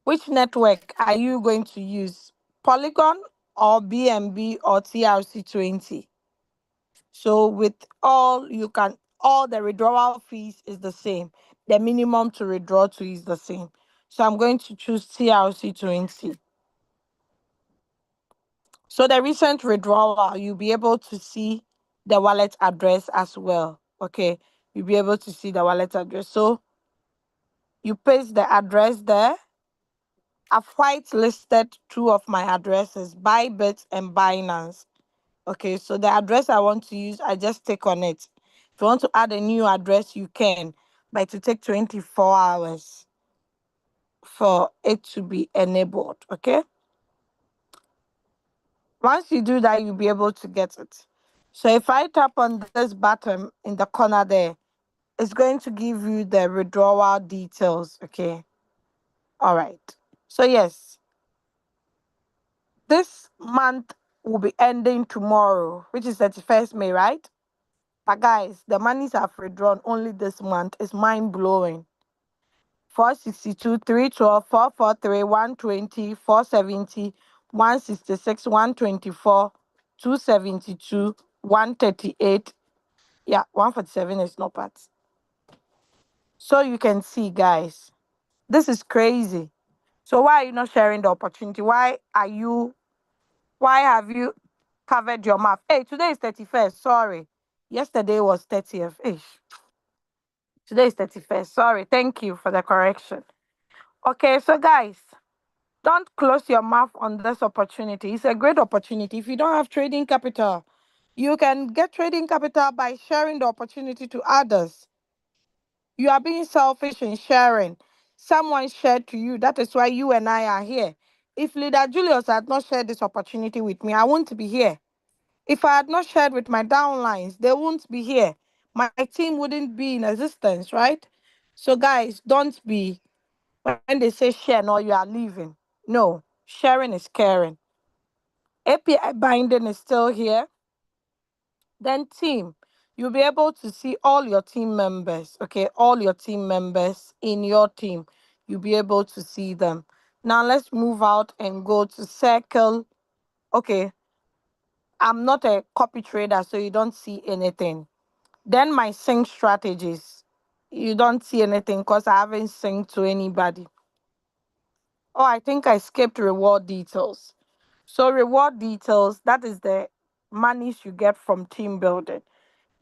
Which network are you going to use? Polygon or BNB or TRC20? So with all the withdrawal fees is the same. The minimum to withdraw to is the same. So I'm going to choose TRC20. So the recent withdrawal, you'll be able to see the wallet address as well. Okay, you'll be able to see the wallet address. So you paste the address there. I've whitelisted two of my addresses, Bybit and Binance. Okay, so the address I want to use, I just click on it. If you want to add a new address, you can, but it will take 24 hours for it to be enabled. Okay, once you do that, you'll be able to get it. So if I tap on this button in the corner there, it's going to give you the withdrawal details. Okay, all right. So yes, this month will be ending tomorrow, which is 31st May, right? But guys, the monies I've withdrawn only this month is mind blowing. 462, 312, 443, 120, 470, 166, 124, 272, 138. Yeah, 147 is not bad. So you can see, guys, this is crazy. So why are you not sharing the opportunity? Why have you covered your mouth? Hey, today is 31st. Sorry. Yesterday was 30th. Ish. Today is 31st. Sorry. Thank you for the correction. Okay, so guys, don't close your mouth on this opportunity. It's a great opportunity. If you don't have trading capital, you can get trading capital by sharing the opportunity to others. You are being selfish in sharing. Someone shared to you. That is why you and I are here. If Leader Julius had not shared this opportunity with me, I wouldn't be here. If I had not shared with my downlines, they wouldn't be here. My team wouldn't be in existence, right? So, guys, don't be, when they say share, no, you are leaving. No, sharing is caring. API binding is still here. Then team, you'll be able to see all your team members, okay? All your team members in your team. You'll be able to see them. Now let's move out and go to circle. Okay, I'm not a copy trader, so you don't see anything. Then my sync strategies. You don't see anything because I haven't synced to anybody. Oh, I think I skipped reward details. So reward details, that is the monies you get from team building.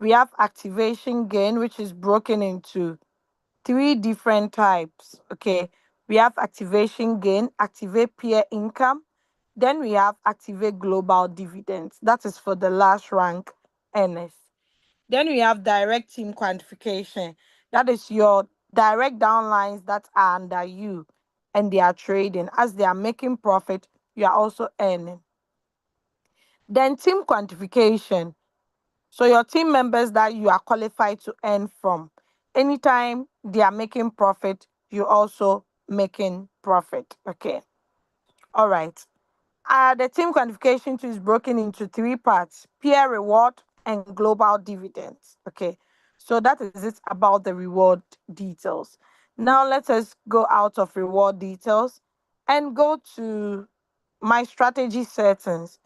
We have activation gain, which is broken into three different types. Okay, we have activation gain, activate peer income, then we have activate global dividends. That is for the last rank earners. Then we have direct team quantification. That is your direct downlines that are under you and they are trading. As they are making profit, you are also earning. Then team quantification. So your team members that you are qualified to earn from. Anytime they are making profit, you also making profit. Okay. All right. The team quantification too is broken into three parts: peer reward and global dividends. Okay. So that is it about the reward details. Now let us go out of reward details and go to my strategy settings.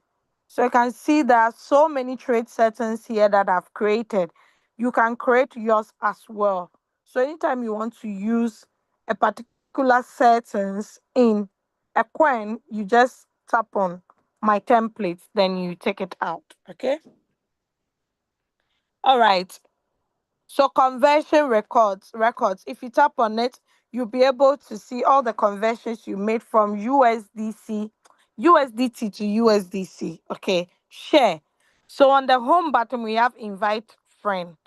So you can see there are so many trade settings here that I've created. You can create yours as well. So anytime you want to use a particular settings in a coin, you just tap on my templates, then you take it out. Okay. All right. So conversion records. If you tap on it, you'll be able to see all the conversions you made from USDT to USDC. Okay, share. So on the home button we have invite friend.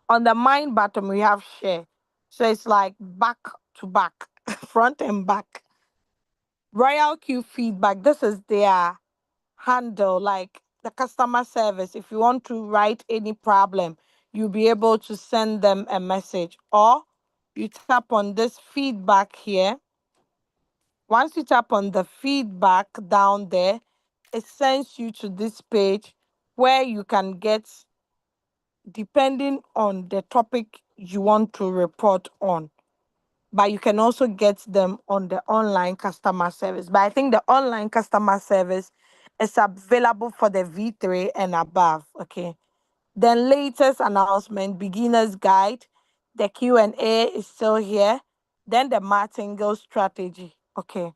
On the mine button we have share. So it's like back to back, front and back. Royalq feedback. This is their handle, like the customer service. If you want to write any problem, you'll be able to send them a message, or you tap on this feedback here. Once you tap on the feedback down there, it sends you to this page where you can get, depending on the topic you want to report on, but you can also get them on the online customer service. But I think the online customer service is available for the V3 and above. Okay. Then latest announcement, beginner's guide, the Q&A is still here. Then the martingale strategy. Okay.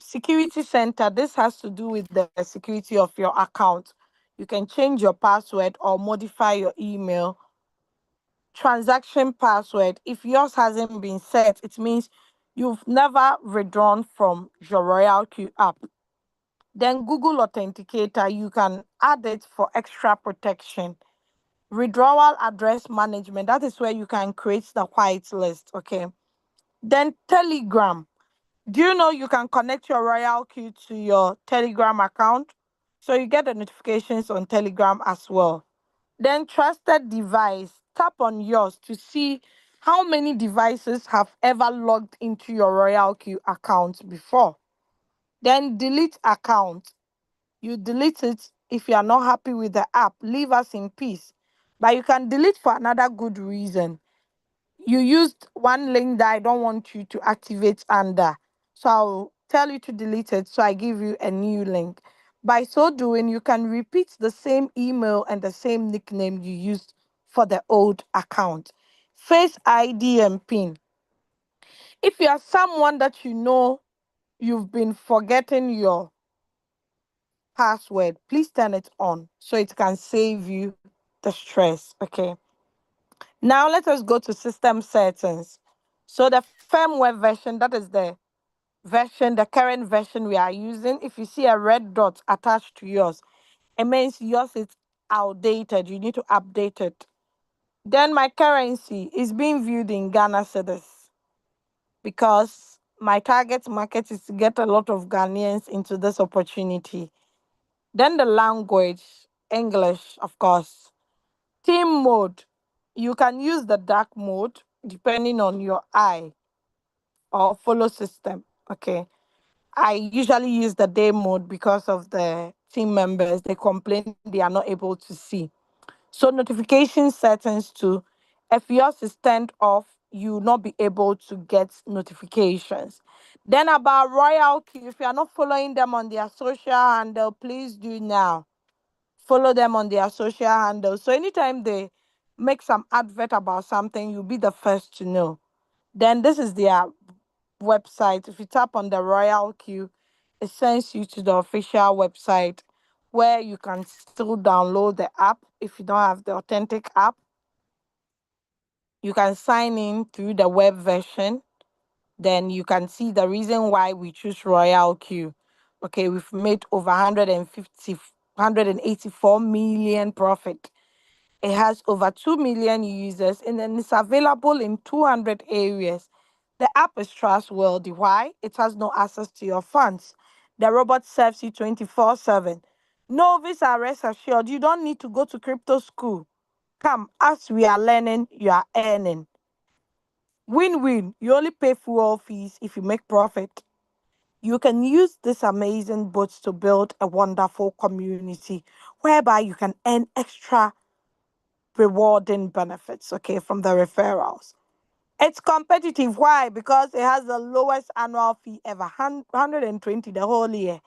Security center, this has to do with the security of your account. You can change your password or modify your email. Transaction password, if yours hasn't been set, it means you've never withdrawn from your Royalq app. Then Google Authenticator, you can add it for extra protection. Withdrawal address management, that is where you can create the white list. Okay. Then Telegram. Do you know you can connect your Royalq to your Telegram account? So you get the notifications on Telegram as well. Then trusted device, tap on yours to see how many devices have ever logged into your Royalq account before. Then delete account. You delete it if you are not happy with the app. Leave us in peace. But you can delete for another good reason. You used one link that I don't want you to activate under. So I'll tell you to delete it. So I give you a new link. By so doing, you can repeat the same email and the same nickname you used for the old account. Face ID and PIN. If you are someone that you know you've been forgetting your password, please turn it on so it can save you the stress. Okay. Now let us go to system settings. So the firmware version, that is the version, the current version we are using. If you see a red dot attached to yours, it means yours is outdated. You need to update it. Then my currency is being viewed in Ghana cedis because my target market is to get a lot of Ghanaians into this opportunity. Then the language, English, of course. Team mode, you can use the dark mode depending on your eye or follow system. Okay. I usually use the day mode because of the team members. They complain they are not able to see. So notification settings too. If yours is turned off, you will not be able to get notifications. Then about Royalq, if you are not following them on their social handle, please do now. Follow them on their social handle. So anytime they make some advert about something, you'll be the first to know. Then this is their website. If you tap on the Royalq, it sends you to the official website where you can still download the app if you don't have the authentic app, you can sign in through the web version. Then you can see the reason why we choose Royalq. Okay, we've made over 184 million profit. It has over 2 million users, and then it's available in 200 areas. The app is trustworthy. Why? It has no access to your funds. The robot serves you 24/7. Novice are rest assured. You don't need to go to crypto school. Come, as we are learning, you are earning. Win-win. You only pay fuel fees if you make profit. You can use this amazing bots to build a wonderful community whereby you can earn extra rewarding benefits, okay, from the referrals. It's competitive. Why? Because it has the lowest annual fee ever, 120 the whole year.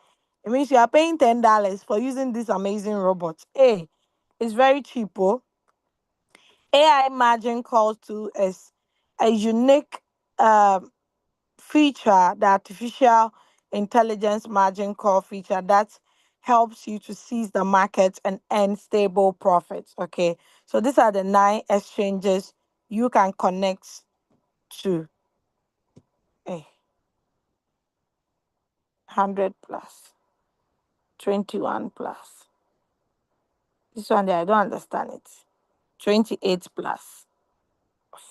It means you are paying $10 for using these amazing robots. Hey, it's very cheap. Oh. AI margin calls to is a unique um, feature, the artificial intelligence margin call feature that helps you to seize the market and earn stable profits. Okay, so these are the 9 exchanges you can connect to. 100 plus, 21 plus. This one there, I don't understand it. 28 plus,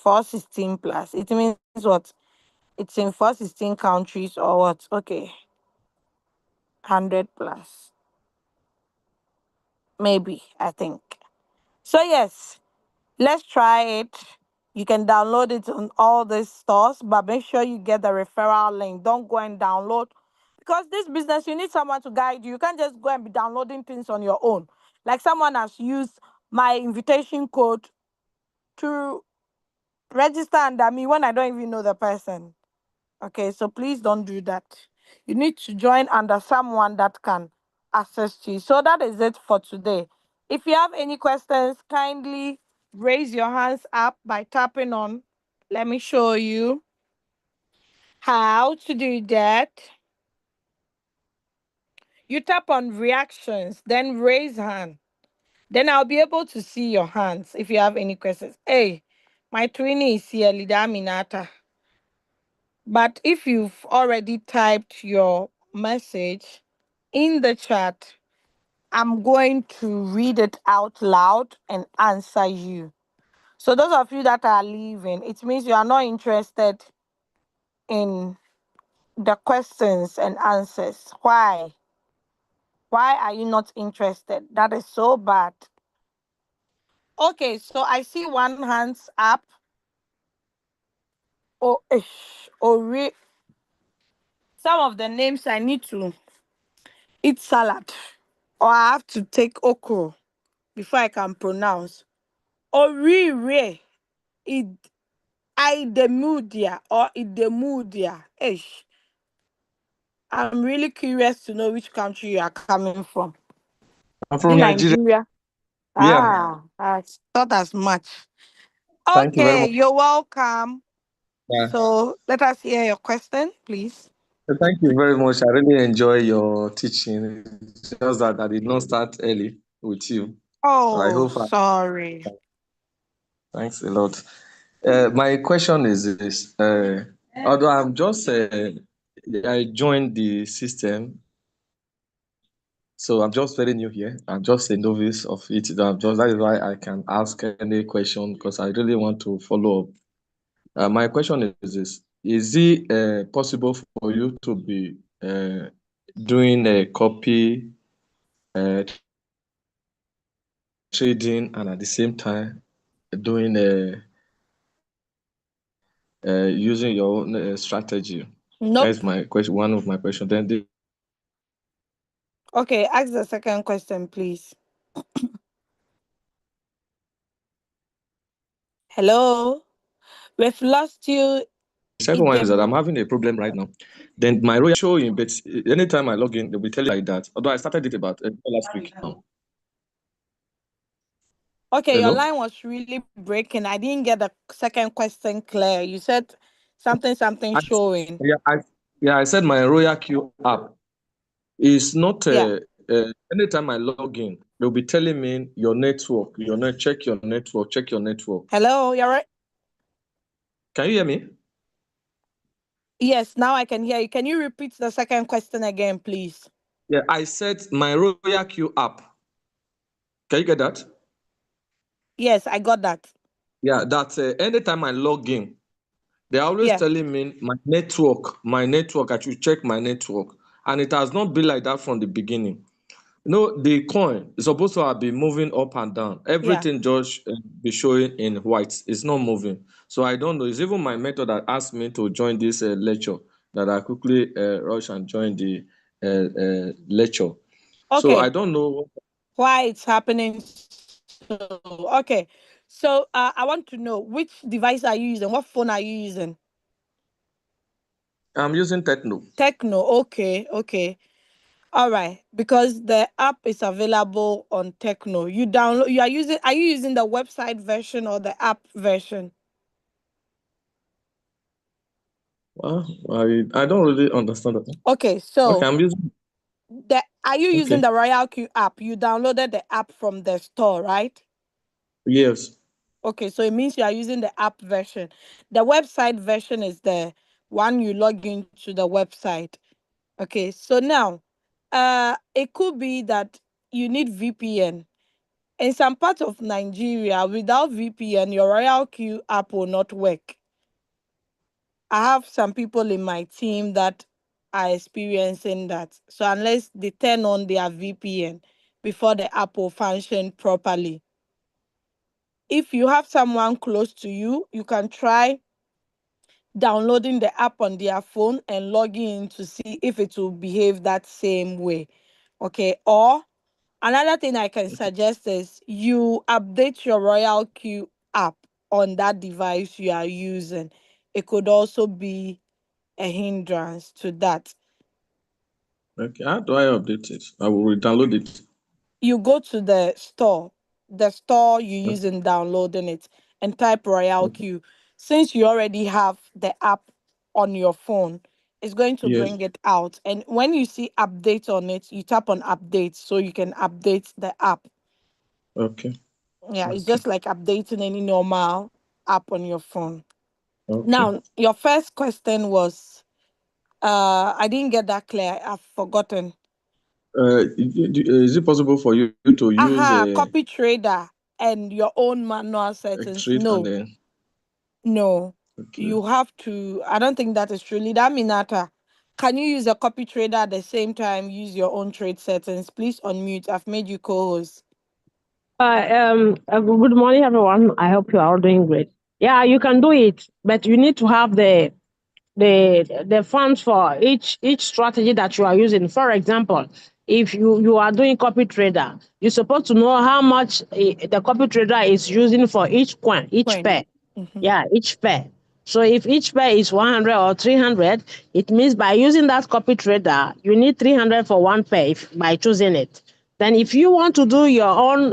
416 plus. It means what? It's in 416 countries or what? Okay, 100 plus. Maybe, I think. So, yes, let's try it. You can download it on all these stores, but make sure you get the referral link. Don't go and download because this business, you need someone to guide you. You can't just go and be downloading things on your own. Like someone has used my invitation code to register under me when I don't even know the person. Okay, so please don't do that. You need to join under someone that can assist you. So that is it for today. If you have any questions, kindly raise your hands up by tapping on. Let me show you how to do that. You tap on reactions, then raise hand. Then I'll be able to see your hands if you have any questions. Hey, my twinnie is here, Lida Minata. But if you've already typed your message in the chat, I'm going to read it out loud and answer you. So those of you that are leaving, it means you are not interested in the questions and answers. Why? Why are you not interested? That is so bad. Okay, so I see one hands up. Oh, some of the names I need to eat salad or I have to take okra before I can pronounce. Orire, id, Idemudia or Idemudia. Ish. I'm really curious to know which country you are coming from. I'm Is it from Nigeria. Nigeria? Yeah. I thought as much. Thank you very Okay, much. you're welcome. Yeah. So let us hear your question, please. Thank you very much. I really enjoy your teaching. It's just that I did not start early with you. So I Oh, hope I, sorry. thanks a lot. My question is this. Although I joined the system, so I'm just very new here. I'm just a novice of it. That is why I can ask any question because I really want to follow up. My question is this: is it possible for you to be doing a copy trading and at the same time doing using your own strategy? That Nope. is my question. One of my questions. Then the Okay, ask the second question, please. Hello? We've lost you. second one is that I'm having a problem right now. Then my Royal showing, but anytime I log in, they'll be telling me like that. Although I started it about last week now. Okay, your Hello. line was really breaking. I didn't get the second question clear. You said something I, showing. yeah, I said my Royal Q app is not Yeah. anytime I log in, they'll be telling me your network, check your network, check your network. Hello, you're right. Can you hear me? Yes, now I can hear you. Can you repeat the second question again, please? Yeah, I said my Royalq app. Can you get that? Yes, I got that. Yeah, that's anytime I log in, they're always Yeah. telling me my network, I should check my network. And it has not been like that from the beginning. The coin is supposed to have been moving up and down. Yeah. Everything just be showing in white. It's not moving. So I don't know. It's even my mentor that asked me to join this lecture that I quickly rush and join the lecture. So I Okay. don't know. Why it's happening? So, okay. So I want to know, which device are you using? What phone are you using? I'm using Techno. Techno. Okay. Okay. All right. Because the app is available on Techno. You download. You are using. Are you using the website version or the app version? Well, I don't really understand that. Okay. Okay, So I'm using. are you using Okay. the Royalq app? You downloaded the app from the store, right? Yes. Okay, so it means you are using the app version. The website version is the one you log into the website. Okay, so now it could be that you need VPN. In some parts of Nigeria, without VPN, your Royalq app will not work. I have some people in my team that are experiencing that. So unless they turn on their VPN before the app will function properly. If you have someone close to you, you can try downloading the app on their phone and logging in to see if it will behave that same way. Okay. Or another thing I can suggest is you update your Royalq app on that device you are using. It could also be a hindrance to that. Okay. How do I update it? I will download it. You go to the store you use in downloading it, and type Okay. Royalq. Since you already have the app on your phone, it's going to Yes. bring it out. And when you see update on it, you tap on update so you can update the app. Okay. Yeah, it's Okay. just like updating any normal app on your phone. Okay. Now, your first question was I didn't get that clear. I've forgotten. Is it possible for you to use Aha, a copy trader and your own manual settings. extract and No, then no. okay. You have to, I don't think that is truly that Minata. Can you use a copy trader at the same time? Use your own trade settings. Please unmute. I've made you co-host. Good morning, everyone. I hope you are all doing great. Yeah, you can do it, but you need to have the funds for each strategy that you are using. For example, if you are doing copy trader, you're supposed to know how much the copy trader is using for each coin, each When? pair. Mm-hmm. Yeah, each pair. So if each pair is 100 or 300, it means by using that copy trader, you need 300 for one pair by choosing it. Then if you want to do your own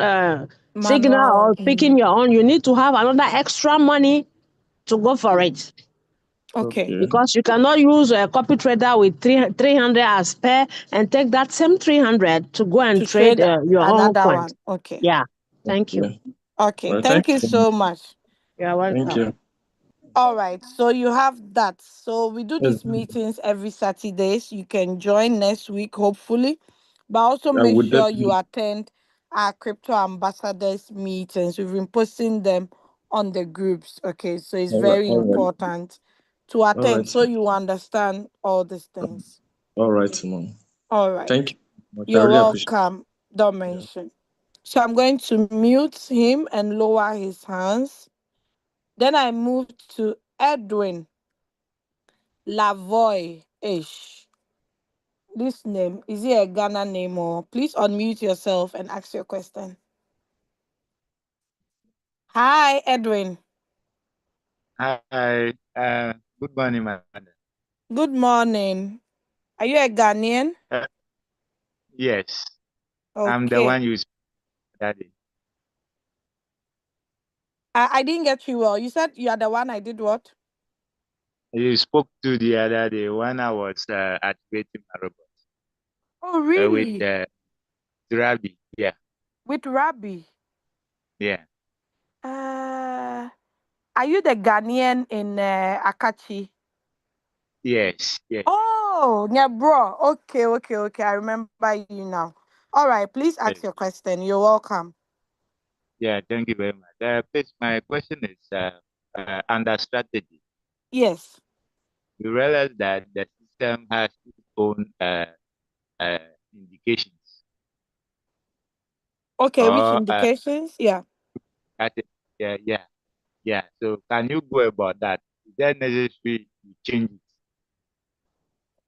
signal Manual. or picking your own, you need to have another extra money to go for it. Okay. Okay. Because you cannot use a copy trader with 300 as pair and take that same 300 to go and To trade trade your own another coins. one. Okay. Yeah, thank you. Okay. Okay. Well, Thank thank you you. so much. You're Thank welcome. you. All right, so you have that. So we do Yes, these meetings every Saturdays. You can join next week, hopefully, but also I make would sure you definitely. attend our crypto ambassadors meetings. We've been posting them on the groups. Okay, so it's All right. very All right. important to All attend right. so you understand all these things. All right, mom. All right, Thank you much. I you're really appreciate welcome. Don't it. Yeah. mention. So I'm going to mute him and lower his hands. Then I move to Edwin. Lavoy ish. This name, is it a Ghana name or please unmute yourself and ask your question? Hi, Edwin. Hi, good morning, madam. Good morning. Are you a Ghanaian? Uh, yes, I'm the Okay. one you spoke that day. I didn't get you well. You said you are the one I did what? You spoke to the other day when I was activating my robot Oh, with really? Rabi. Yeah. With Rabbi. Yeah. Uh, are you the Ghanaian in Akachi? Yes. Yes. Oh, yeah, bro. Okay, okay, okay. I remember you now. All right, please ask your Yes. question. You're welcome. Yeah. Thank you very much. Please, my question is under strategy. Yes. You realize that the system has its own uh, indications, Okay, which or indications? Yeah. at yeah, yeah, yeah. So can you go about that? Is that necessary to change it?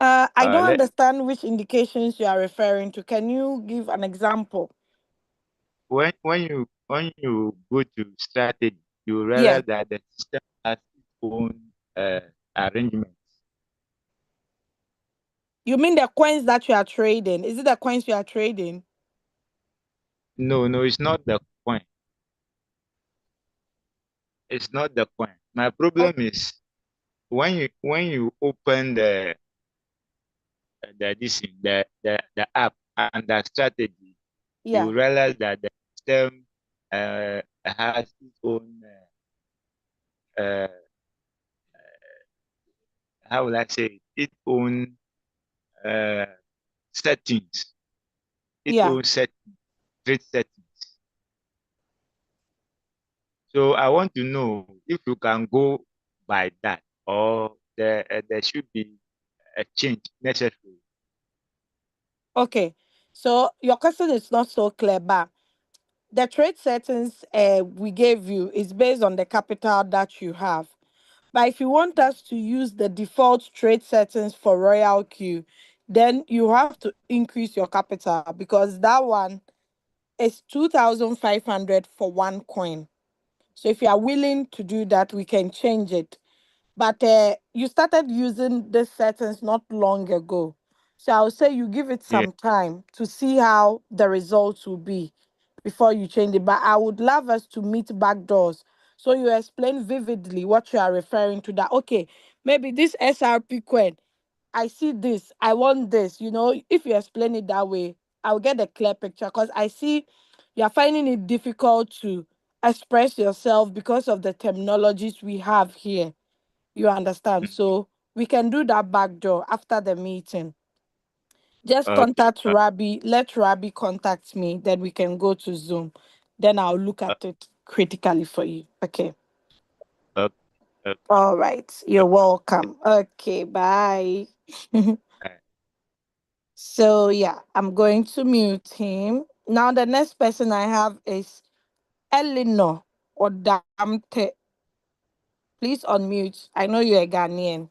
I don't Let understand which indications you are referring to. Can you give an example? when you go to strategy, you Yeah. realize that the system has its own uh, arrangements. You mean the coins that you are trading? Is it the coins you are trading? No, no, it's not the point. It's not the point. My Oh, problem is when you open the this thing, the app and the strategy, you yeah. realize that the system has its own uh, how will I say it? Its own uh, settings, its Yeah. own trade settings. So I want to know if you can go by that, or there should be a change necessary. Okay. So your question is not so clear, but the trade settings we gave you is based on the capital that you have. But if you want us to use the default trade settings for Royalq, then you have to increase your capital because that one is 2,500 for one coin. So if you are willing to do that, we can change it. But you started using this settings not long ago. So I'll say you give it Yeah. some time to see how the results will be before you change it. But I would love us to meet back doors. So you explain vividly what you are referring to, that okay, maybe this SRP coin, I see this, I want this. If you explain it that way, I'll get a clear picture because I see you're finding it difficult to express yourself because of the terminologies we have here. You understand? Mm. So we can do that back door after the meeting. Just Okay. contact Rabbi, let Rabbi contact me, then we can go to Zoom. Then I'll look Uh, at it critically for you. Okay. okay. Okay. All right. You're welcome. Okay, bye. Uh, So yeah, I'm going to mute him. Now the next person I have is Eleanor or Damte. Please unmute. I know you're a Ghanaian.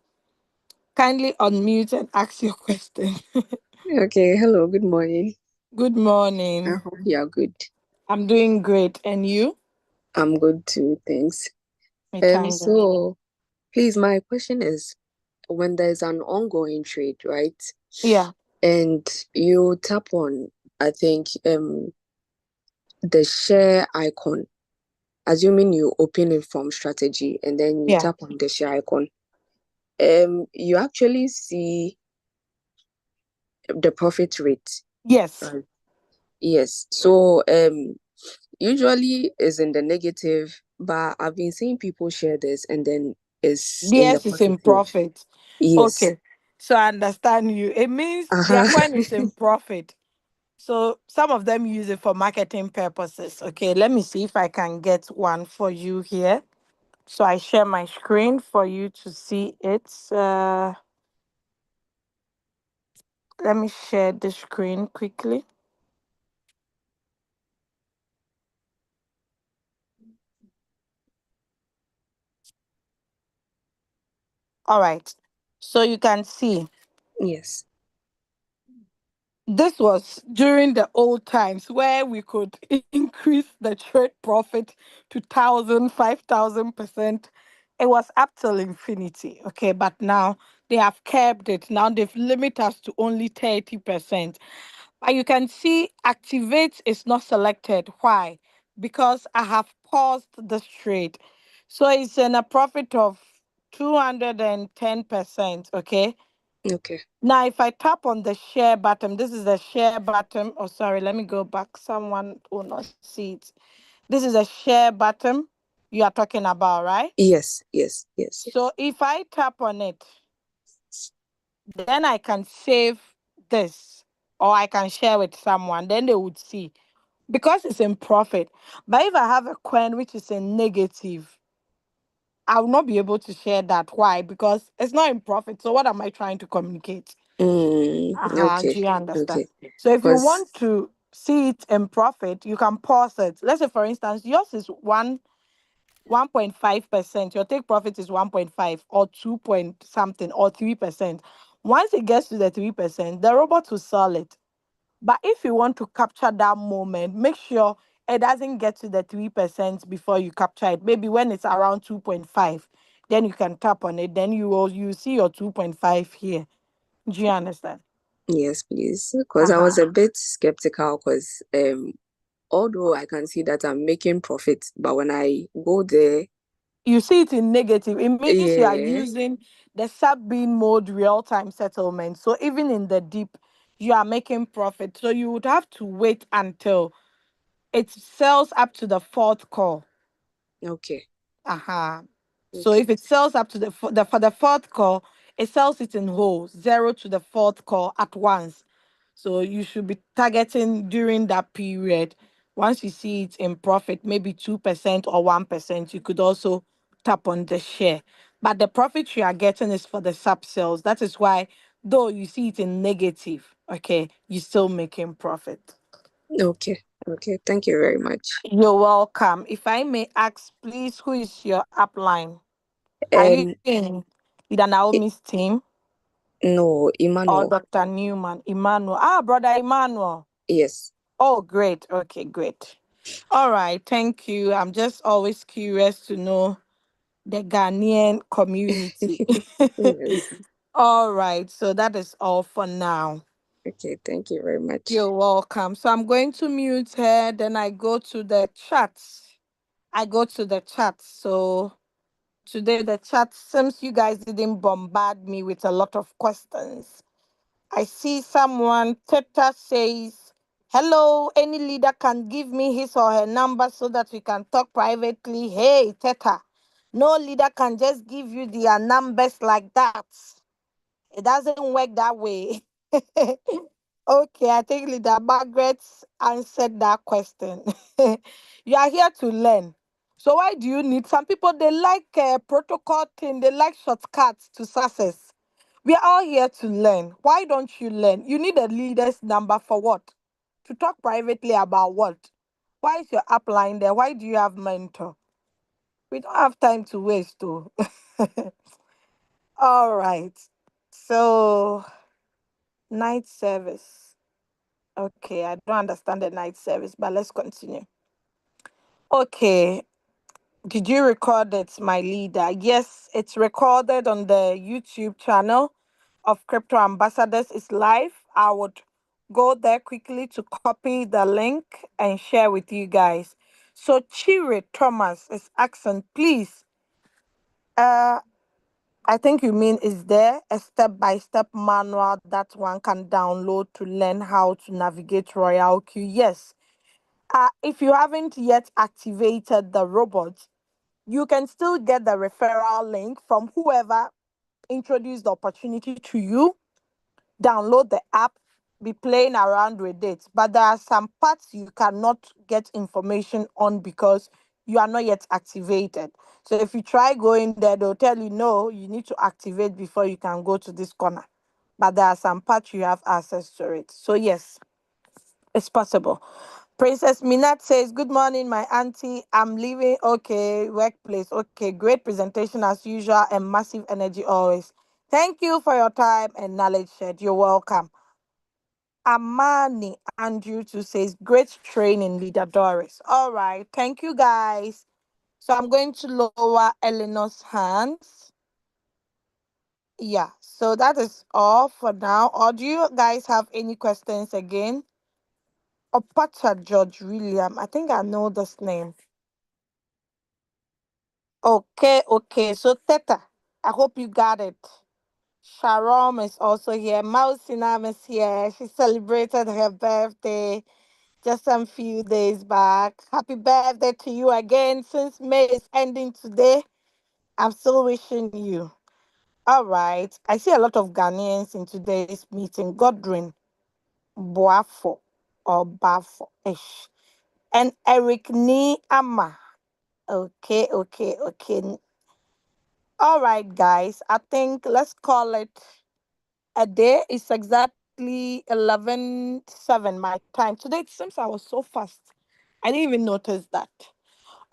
Kindly unmute and ask your question. Okay, hello, good morning. Good I morning. hope you're good. I'm doing great. And you? I'm good too, thanks. We thank God. So please, my question is when there's an ongoing trade, right? Yeah, And you tap on, I think, the share icon, assuming you open it from strategy and then you yeah. tap on the share icon, you actually see the profit rate. Yes. Right. Yes. So usually is in the negative, but I've been seeing people share this and then it's in the Yes, it's in positive. profit. Yes. Okay. So I understand you. It means their Uh-huh. coin is in profit. So some of them use it for marketing purposes. Okay, let me see if I can get one for you here. So I share my screen for you to see it. Let me share the screen quickly. All right. So you can see Yes. this was during the old times where we could increase the trade profit to 1,000, 5,000%. It was up till infinity. Okay, but now they have kept it. Now they've limited us to only 30%. But you can see activate is not selected. Why? Because I have paused this trade. So it's in a profit of 210%. Okay. Okay. Now, if I tap on the share button, this is the share button. Oh, sorry, let me go back. Someone will not see it. This is a share button you are talking about, right? Yes, yes, yes, yes. So if I tap on it, then I can save this or I can share with someone. Then they would see because it's in profit. But if I have a coin which is in negative, I will not be able to share that. Why? Because it's not in profit. So what am I trying to communicate? Do Okay, you understand? okay. So if you Because want to see it in profit, you can pause it. Let's say, for instance, yours is 1.5%. Your take profit is 1.5 or 2 point something or 3%. Once it gets to the 3%, the robot will sell it. But if you want to capture that moment, make sure it doesn't get to the 3% before you capture it. Maybe when it's around 2.5, then you can tap on it. Then you see your 2.5 here. Do you understand? yes, please. Because I was Uh-huh. a bit skeptical because although I can see that I'm making profit, but when I go there, You see it in negative. It means you are yeah, using the sub-bean mode real-time settlement. So even in the deep, you are making profit. So you would have to wait until it sells up to the fourth call. okay, Uh-huh. So okay, if it sells up to for the fourth call, it sells it in whole, zero to the fourth call at once. So you should be targeting during that period. Once you see it in profit, maybe 2% or 1%, you could also tap on the share. But the profit you are getting is for the sub sales. That is why, though you see it in negative, okay, you're still making profit. okay, okay. Thank you very much. You're welcome. If I may ask, please, who is your upline? Are you Um, in Leader I- Naomi's team no, or Emmanuel. Dr. Newman? Emmanuel. Ah, brother Emmanuel. Yes. Oh, great. Okay, great. All right. Thank you. I'm just always curious to know the Ghanaian community. Yes. All right. So that is all for now. Okay, thank you very much. You're welcome. So I'm going to mute her. Then I go to the chat. I go to the chat. So today the chat seems you guys didn't bombard me with a lot of questions. I see someone, Teta says, hello, any leader can give me his or her number so that we can talk privately. Hey, Teta, no leader can just give you their numbers like that. It doesn't work that way. Okay, I think Leader Margaret answered that question. You are here to learn. So why do you need some people? They like protocol thing. They like shortcuts to success. We are all here to learn. Why don't you learn? You need a leader's number for what? To talk privately about what? Why is your upline there? Why do you have mentor? We don't have time to waste, though. All right. So night service. Okay, I don't understand the night service, but let's continue. Okay, did you record it, my leader? Yes, it's recorded on the YouTube channel of Crypto Ambassadors. It's live. I would go there quickly to copy the link and share with you guys. So Chire Thomas is asking, please, uh, I think you mean is there a step-by-step manual that one can download to learn how to navigate Royalq? Yes. If you haven't yet activated the robot, you can still get the referral link from whoever introduced the opportunity to you. Download the app, be playing around with it. But there are some parts you cannot get information on because you are not yet activated. So if you try going there, they'll tell you no, you need to activate before you can go to this corner. But there are some parts you have access to it. So yes, it's possible. Princess Minat says, good morning, my auntie. I'm leaving. Okay, workplace. Okay, great presentation as usual and massive energy always. Thank you for your time and knowledge shared. You're welcome. Amani Andrew too says, great training, Leader Doris. All right, thank you guys. So I'm going to lower Eleanor's hands. Yeah, so that is all for now. Or do you guys have any questions again? Opacha George William. I think I know this name. Okay, okay. So Theta, I hope you got it. Sharon is also here. Mausinam is here. She celebrated her birthday just some few days back. Happy birthday to you again. Since May is ending today, I'm still wishing you. All right. I see a lot of Ghanaians in today's meeting. Godwin Boafo or Bafo ish. And Eric Ni Ama. Okay, okay, okay. All right, guys. I think let's call it a day. It's exactly 11:07 my time. Today it seems I was so fast. I didn't even notice that.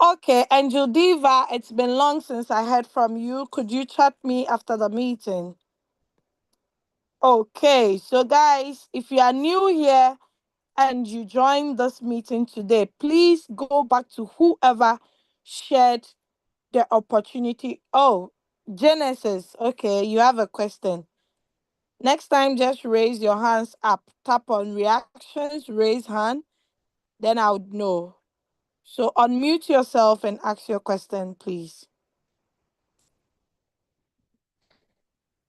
Okay, Angel Diva, it's been long since I heard from you. Could you chat me after the meeting? Okay, so guys, if you are new here and you joined this meeting today, please go back to whoever shared the opportunity. Oh, Genesis, okay, you have a question. Next time, just raise your hands up. Tap on reactions, raise hand, then I would know. So unmute yourself and ask your question, please.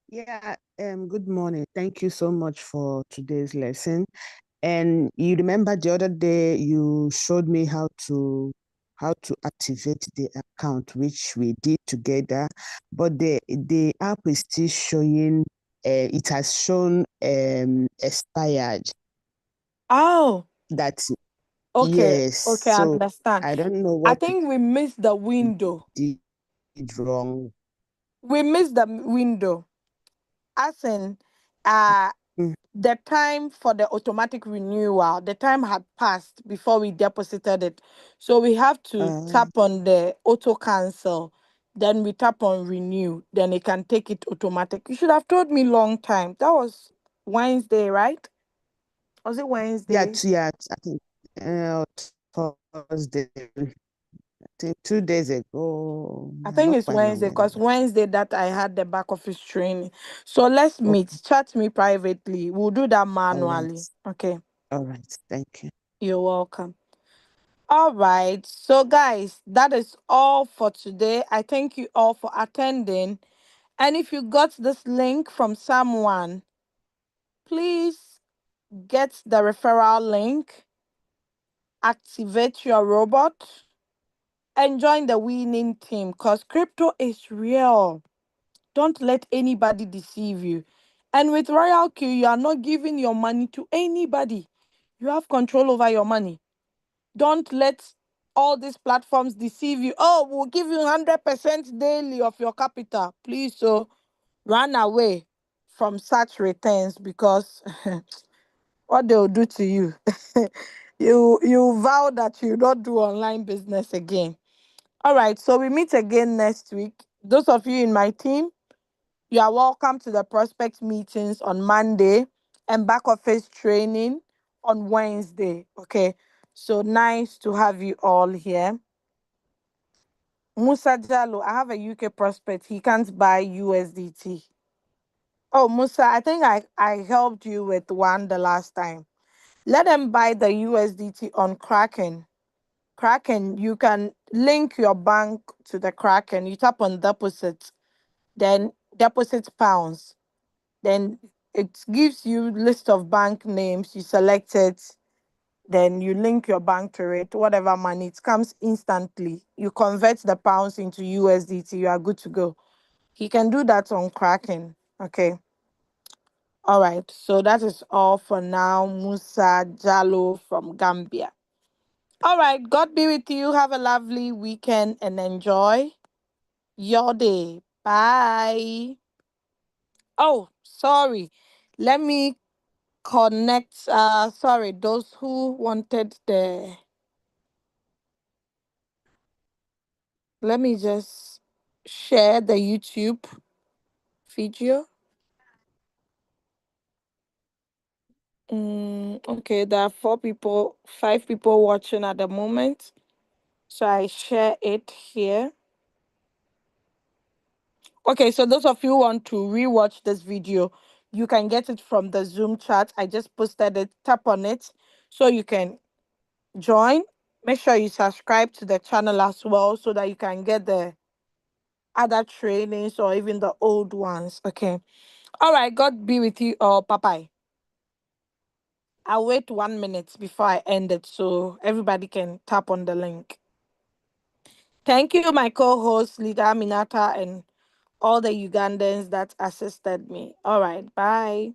Yeah, good morning. Thank you so much for today's lesson. And you remember the other day you showed me how to activate the account, which we did together, but the app is still showing it has shown expired. Oh, That okay, yes. okay, I So understand. I don't know I what we think we missed the window. did wrong. We missed the window. As in, uh, Mm. the time for the automatic renewal, the time had passed before we deposited it. So we have to Uh, tap on the auto cancel. Then we tap on renew. Then it can take it automatic. You should have told me long time. That was Wednesday, right? Was it yeah, Wednesday? yeah, I think uh, Thursday. I think 2 days ago. I I'm think not it's quite Wednesday because remember. Wednesday that I had the back office training. So let's Okay, meet. Chat me privately. We'll do that all right, manually. Okay. all right. Thank you. You're welcome. All right. So, guys, that is all for today. I thank you all for attending. And if you got this link from someone, please get the referral link, activate your robot, and join the winning team because crypto is real. Don't let anybody deceive you. And with Royalq, you are not giving your money to anybody. You have control over your money. Don't let all these platforms deceive you. Oh, we'll give you 100% daily of your capital. Please, so run away from such returns because what they'll do to you. You vow that you don't do online business again. All right, so we meet again next week. Those of you in my team, you are welcome to the prospect meetings on Monday and back office training on Wednesday. Okay. So nice to have you all here. Musa Jallo, I have a UK prospect. He can't buy USDT. Oh, Musa, I think I helped you with one the last time. Let them buy the USDT on Kraken. Kraken, you can link your bank to the Kraken. You tap on deposit, then deposit pounds. Then it gives you list of bank names. You select it, then you link your bank to it. Whatever money, it comes instantly. You convert the pounds into USDT. You are good to go. He can do that on Kraken. Okay. All right. So that is all for now. Musa Jalo from Gambia. All right. God be with you. Have a lovely weekend and enjoy your day. Bye. Oh, sorry. Let me connect. Sorry, those who wanted the. Let me just share the YouTube video. Okay, there are 4 people, 5 people watching at the moment. So I share it here. Okay, so those of you who want to rewatch this video, you can get it from the Zoom chat. I just posted it. Tap on it so you can join. Make sure you subscribe to the channel as well so that you can get the other trainings or even the old ones. Okay. All right. All right, God be with you, or Papai. I'll wait 1 minute before I end it so everybody can tap on the link. Thank you, my co-host, Lida Minata, and all the Ugandans that assisted me. All right, bye.